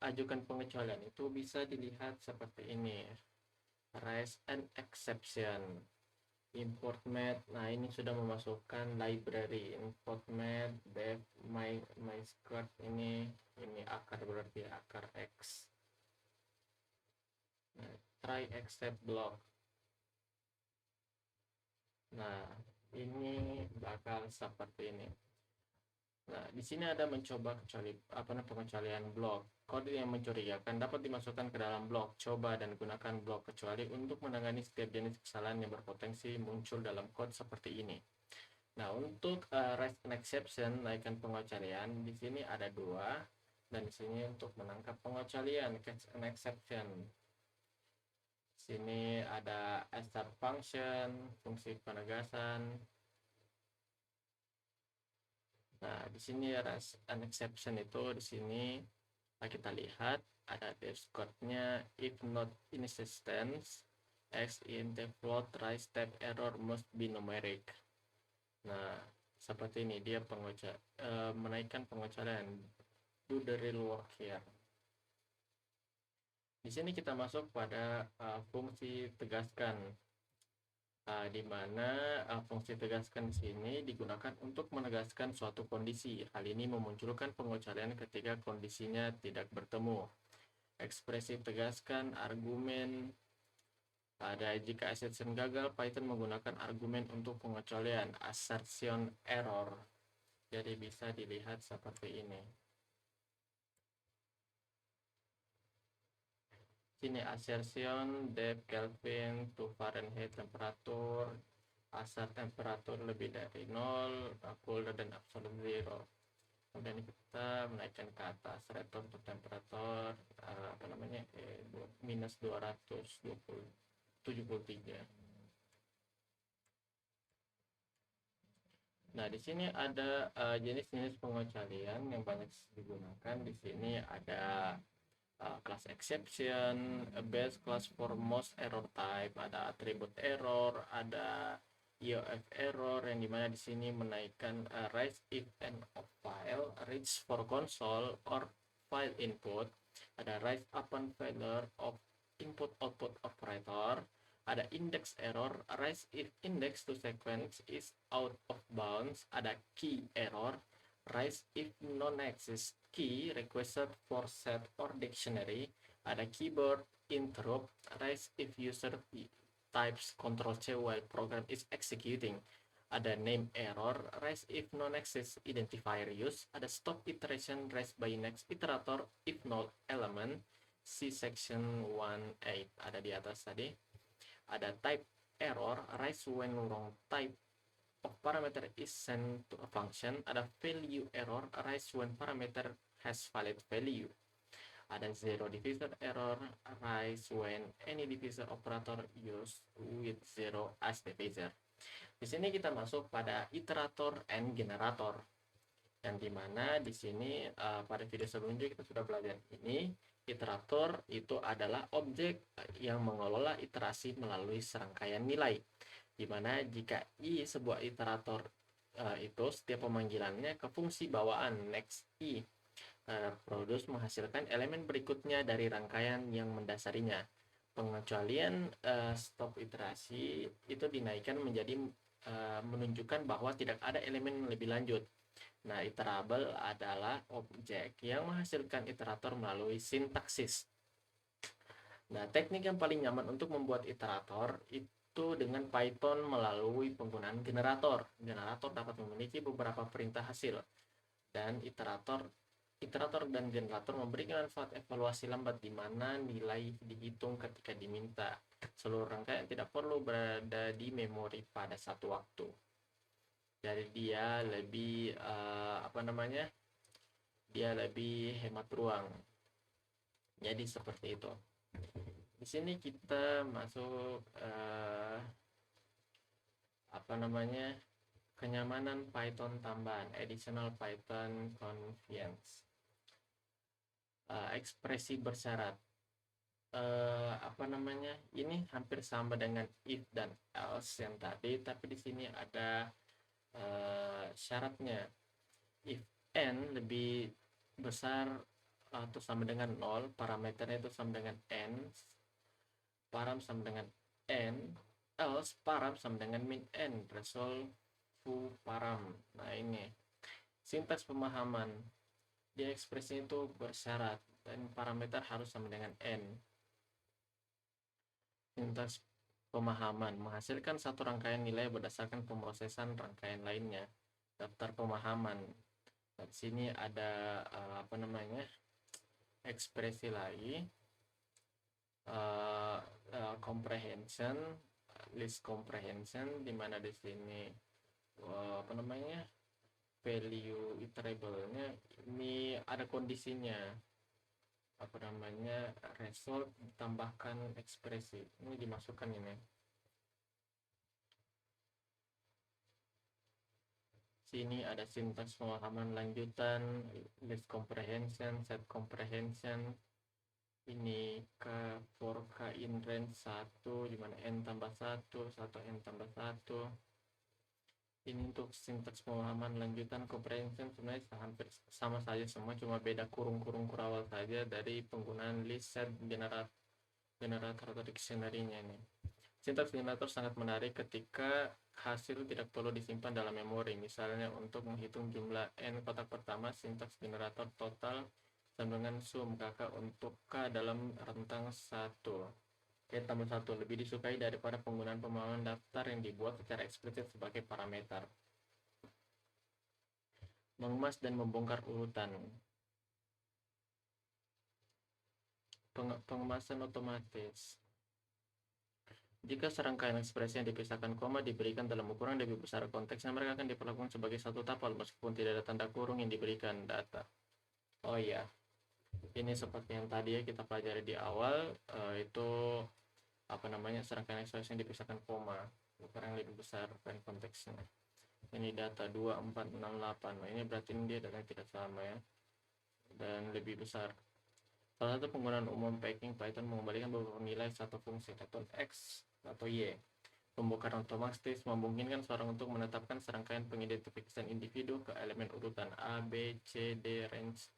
ajukan pengecualian itu bisa dilihat seperti ini. Raise an exception. Import met. Nah, ini sudah memasukkan library. Import met def my skirt ini akar, berarti akar x. Nah, try except block. Nah, ini bakal seperti ini. Nah, di sini ada mencoba pengecualian blok. Kode yang mencurigakan dapat dimasukkan ke dalam blok. Coba dan gunakan blok kecuali untuk menangani setiap jenis kesalahan yang berpotensi muncul dalam kode seperti ini. Nah, untuk raise an exception, naikkan pengecualian, di sini ada dua, dan di sini untuk menangkap pengecualian, catch an exception. Sini ada assert function, fungsi penegasan. Nah, di sini raise an exception itu di sini kita lihat ada this code-nya, if not in existence, x in the float, raise type error must be numeric. Nah, seperti ini dia menaikkan pengecualian, do the real work here. Di sini kita masuk pada fungsi tegaskan, di mana fungsi tegaskan di sini digunakan untuk menegaskan suatu kondisi. Hal ini memunculkan pengecualian ketika kondisinya tidak bertemu. Ekspresi tegaskan argumen pada jika assertion gagal, Python menggunakan argumen untuk pengecualian, assertion error. Jadi bisa dilihat seperti ini. Sini assertion depth Kelvin to Fahrenheit temperatur, assert temperatur lebih dari 0, colder than absolute zero. Kemudian kita menaikkan ke atas return to temperatur minus 273. Nah, di sini ada jenis-jenis pengecualian yang banyak digunakan. Di sini ada class exception, base class for most error type, ada attribute error, ada EOF error, yang dimana di sini menaikkan raise if end of file, reach for console or file input, ada raise upon failure of input output operator, ada index error, raise if index to sequence is out of bounds, ada key error, raise if non-exist key requested for set or dictionary, ada keyboard interrupt, raise if user types Ctrl-C while program is executing, ada name error, raise if non-exist identifier use, ada stop iteration, raise by next iterator if null element, see section 1.8 ada di atas tadi. Ada type error, raise when wrong type of parameter is sent to a function. Ada value error, raise when parameter has valid value. Ada zero divisor error, raise when any divisor operator used with zero as divisor. Di sini kita masuk pada iterator and generator, yang dimana di sini pada video sebelumnya kita sudah belajar ini. Iterator itu adalah objek yang mengelola iterasi melalui serangkaian nilai, dimana jika i sebuah iterator itu setiap pemanggilannya ke fungsi bawaan next i produce menghasilkan elemen berikutnya dari rangkaian yang mendasarinya. Pengecualian stop iterasi itu dinaikkan menjadi menunjukkan bahwa tidak ada elemen lebih lanjut. Nah, iterable adalah objek yang menghasilkan iterator melalui sintaksis. Nah, teknik yang paling nyaman untuk membuat iterator itu dengan Python melalui penggunaan generator. Generator dapat memiliki beberapa perintah hasil, dan iterator dan generator memberikan manfaat evaluasi lambat di mana nilai dihitung ketika diminta. Seluruh rangkaian tidak perlu berada di memori pada satu waktu. Jadi dia lebih dia lebih hemat ruang. Jadi seperti itu. Di sini kita masuk kenyamanan Python tambahan, additional Python convenience. Ekspresi bersyarat. Ini hampir sama dengan if dan else yang tadi, tapi di sini ada syaratnya. If n lebih besar atau sama dengan 0, parameternya itu sama dengan n, param sama dengan n, else param sama dengan min n, resolve param. Nah, ini sintaks pemahaman. Dia ekspresi itu bersyarat dan parameter harus sama dengan n. Sintaks pemahaman menghasilkan satu rangkaian nilai berdasarkan pemrosesan rangkaian lainnya. Daftar pemahaman. Di sini ada ekspresi lagi, comprehension, list comprehension, di mana di sini apa namanya, value iterable-nya ini ada kondisinya, apa namanya, result ditambahkan ekspresi, ini dimasukkan ini. Sini ada sintaks pemahaman lanjutan, list comprehension, set comprehension, ini for k in range 1 dimana n tambah 1 atau n tambah 1. Ini untuk sintaks pemahaman lanjutan comprehension sebenarnya hampir sama saja semua, cuma beda kurung-kurung kurawal saja dari penggunaan list, set, generator atau dictionary-nya ini. Sintaks generator sangat menarik ketika hasil tidak perlu disimpan dalam memori. Misalnya untuk menghitung jumlah n kotak pertama, sintaks generator total sama dengan sum kakak untuk k dalam rentang 1. N tambah 1 lebih disukai daripada penggunaan pemahaman daftar yang dibuat secara eksplisit sebagai parameter. Mengemas dan membongkar urutan. Pengemasan otomatis. Jika serangkaian ekspresi yang dipisahkan koma diberikan dalam ukuran lebih besar konteksnya, mereka akan diperlakukan sebagai satu tapal meskipun tidak ada tanda kurung yang diberikan data. Oh iya, ini seperti yang tadi ya kita pelajari di awal, itu apa namanya, serangkaian ekspresi yang dipisahkan koma, ukuran yang lebih besar dan konteksnya. Ini data 2, 4, 6, 8. Nah, ini berarti ini dia data tidak sama ya, dan lebih besar. Salah satu penggunaan umum packing Python mengembalikan beberapa nilai satu fungsi atau x atau y. Pembongkaran otomatis memungkinkan seorang untuk menetapkan serangkaian pengidentifikasian individu ke elemen urutan A, B, C, D, range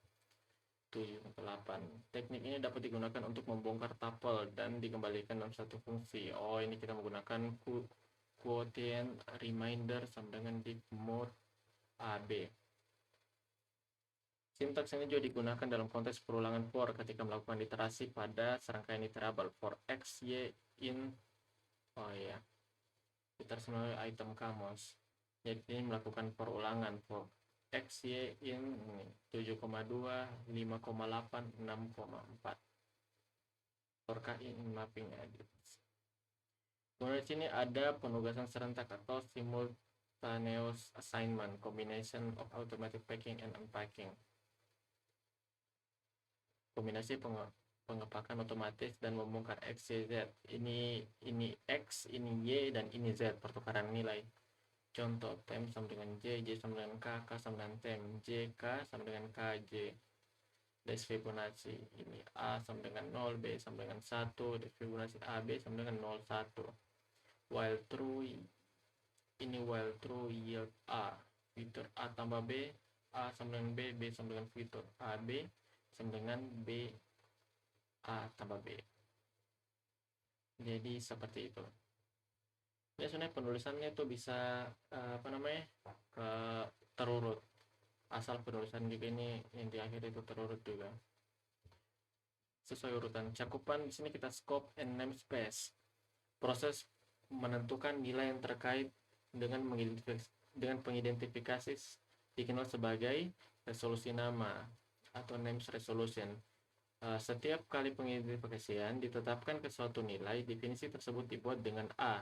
7 atau 8. Teknik ini dapat digunakan untuk membongkar tuple dan dikembalikan dalam satu fungsi. Oh, ini kita menggunakan quotient reminder sama dengan div mode AB. Sintaks ini juga digunakan dalam konteks perulangan for ketika melakukan iterasi pada serangkaian iterable for x, y, in, oh ya, iterasi melalui item kamus. Jadi ini melakukan perulangan for x, y, in 7,2, 5,8, 6,4. For k in mapping edits. Kemudian di sini ada penugasan serentak atau simultaneous assignment, combination of automatic packing and unpacking. Kombinasi pengepakan otomatis dan membongkar x, y, z. Ini x, ini y, dan ini z, pertukaran nilai. Contoh, tem sama dengan j, j sama dengan k, k sama dengan tem, j, k sama dengan kj. Des Fibonacci, ini a sama dengan 0, b sama dengan 1, des Fibonacci a, b sama dengan 0, 1. While true, ini while true yield a, fitur a tambah b, a sama dengan b, b sama dengan fitur a, b sama dengan b a tambah b. Jadi seperti itu. Ya, sebenarnya penulisannya itu bisa apa namanya, terurut. Asal penulisan juga ini yang di akhir itu terurut juga. Sesuai urutan. Cakupan di sini kita scope and namespace. Proses menentukan nilai yang terkait dengan pengidentifikasi dikenal sebagai resolusi nama atau names resolution. Setiap kali pengidentifikasian ditetapkan ke suatu nilai, definisi tersebut dibuat dengan A,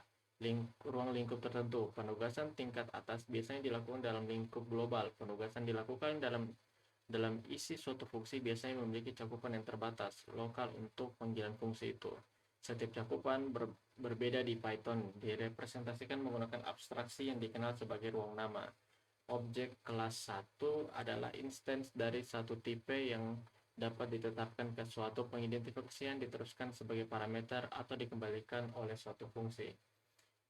ruang lingkup tertentu. Penugasan tingkat atas biasanya dilakukan dalam lingkup global. Penugasan dilakukan dalam isi suatu fungsi biasanya memiliki cakupan yang terbatas, lokal untuk panggilan fungsi itu. Setiap cakupan berbeda di Python, direpresentasikan menggunakan abstraksi yang dikenal sebagai ruang nama. Objek kelas 1 adalah instance dari satu tipe yang dapat ditetapkan ke suatu pengidentifikasian, diteruskan sebagai parameter atau dikembalikan oleh suatu fungsi.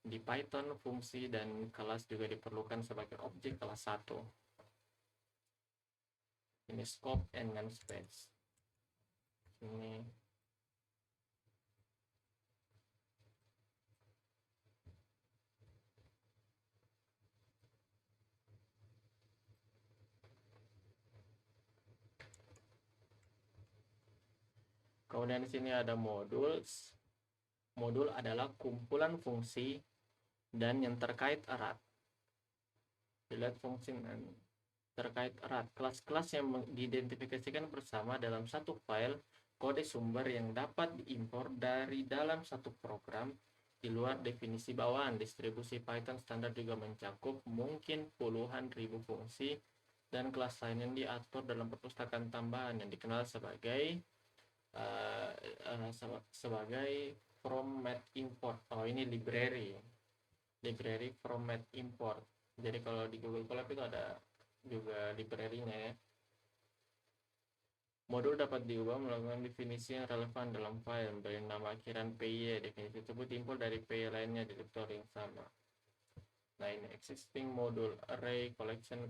Di Python, fungsi dan kelas juga diperlukan sebagai objek kelas 1. Ini scope and namespace. Ini kemudian di sini ada modules. Modul adalah kumpulan fungsi dan yang terkait erat. Dilihat fungsi terkait erat. Kelas-kelas yang diidentifikasikan bersama dalam satu file kode sumber yang dapat diimpor dari dalam satu program Di luar definisi bawahan, distribusi Python standar juga mencakup mungkin puluhan ribu fungsi dan kelas lain yang diatur dalam perpustakaan tambahan yang dikenal sebagai format import. Oh, ini library format import. Jadi kalau di Google Colab itu ada juga library-nya ya. Modul dapat diubah melakukan definisi yang relevan dalam file, beri nama akhiran PY. Definisi tersebut timbul dari PY lainnya di direktori yang sama. Nah, ini existing modul array collection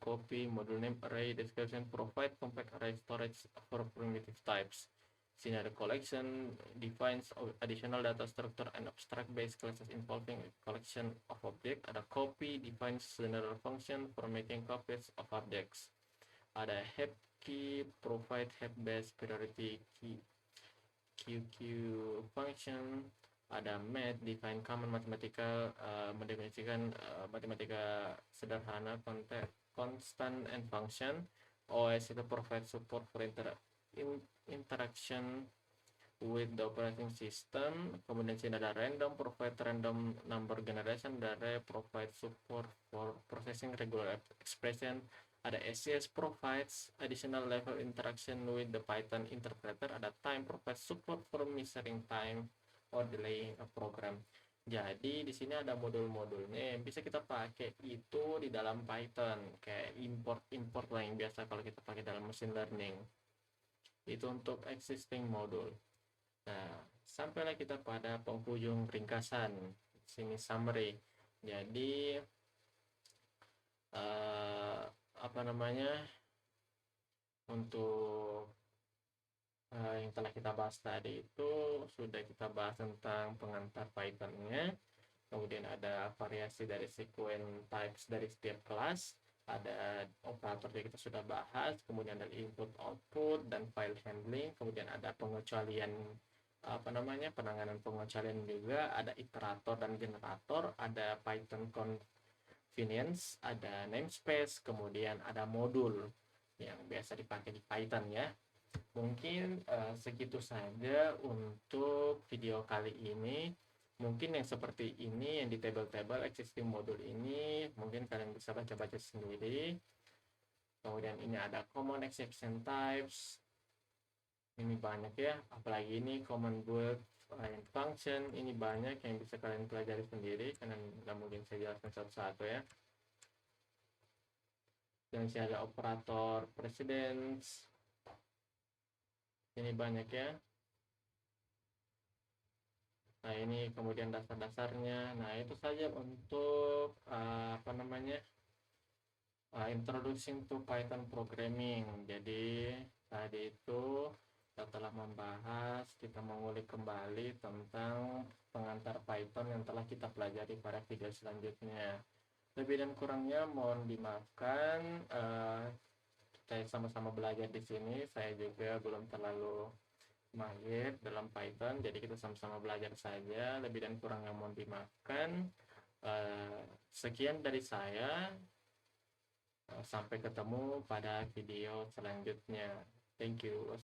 copy module name array description provide compact array storage for primitive types. Sini ada collection defines additional data structure and abstract based classes involving a collection of object. Ada copy defines general function for making copies of objects. Ada heap key provide heap based priority key QQ function. Ada math define common mathematical mendefinisikan matematika sederhana constant and function. OS itu provide support for interaction with the operating system. Kemudian sini ada random provide random number generation. Ada provide support for processing regular expression. Ada SCS provides additional level interaction with the Python interpreter. Ada time provides support for measuring time or delaying a program. Jadi di sini ada modul-modulnya yang bisa kita pakai itu di dalam Python, kayak import lah yang biasa kalau kita pakai dalam machine learning. Itu untuk existing modul. Nah, sampailah kita pada penghujung ringkasan. Sini summary. Jadi untuk yang telah kita bahas tadi itu sudah kita bahas tentang pengantar Python-nya. Kemudian ada variasi dari sequence types dari setiap kelas, ada operator yang kita sudah bahas, kemudian ada input output dan file handling, kemudian ada pengecualian penanganan pengecualian juga, ada iterator dan generator, ada Python convenience, ada namespace, kemudian ada modul yang biasa dipakai di Python ya. Mungkin segitu saja untuk video kali ini. Mungkin yang seperti ini, yang di table-table existing modul ini, mungkin kalian bisa baca-baca sendiri. Kemudian ini ada common exception types. Ini banyak ya, apalagi ini common build function. Ini banyak yang bisa kalian pelajari sendiri, karena nggak mungkin saya jelaskan satu-satu ya. Dan sini ada operator precedence. Ini banyak ya. Nah, ini kemudian dasar-dasarnya. Nah, itu saja untuk introducing to Python programming. Jadi tadi itu kita telah membahas, kita mengulik kembali tentang pengantar Python yang telah kita pelajari pada video selanjutnya. Lebih dan kurangnya mohon dimaafkan. Kita sama-sama belajar di sini. Saya juga belum terlalu mahir dalam Python, jadi kita sama-sama belajar saja. Lebih dan kurangnya mohon dimaafkan. Sekian dari saya. Sampai ketemu pada video selanjutnya. Thank you.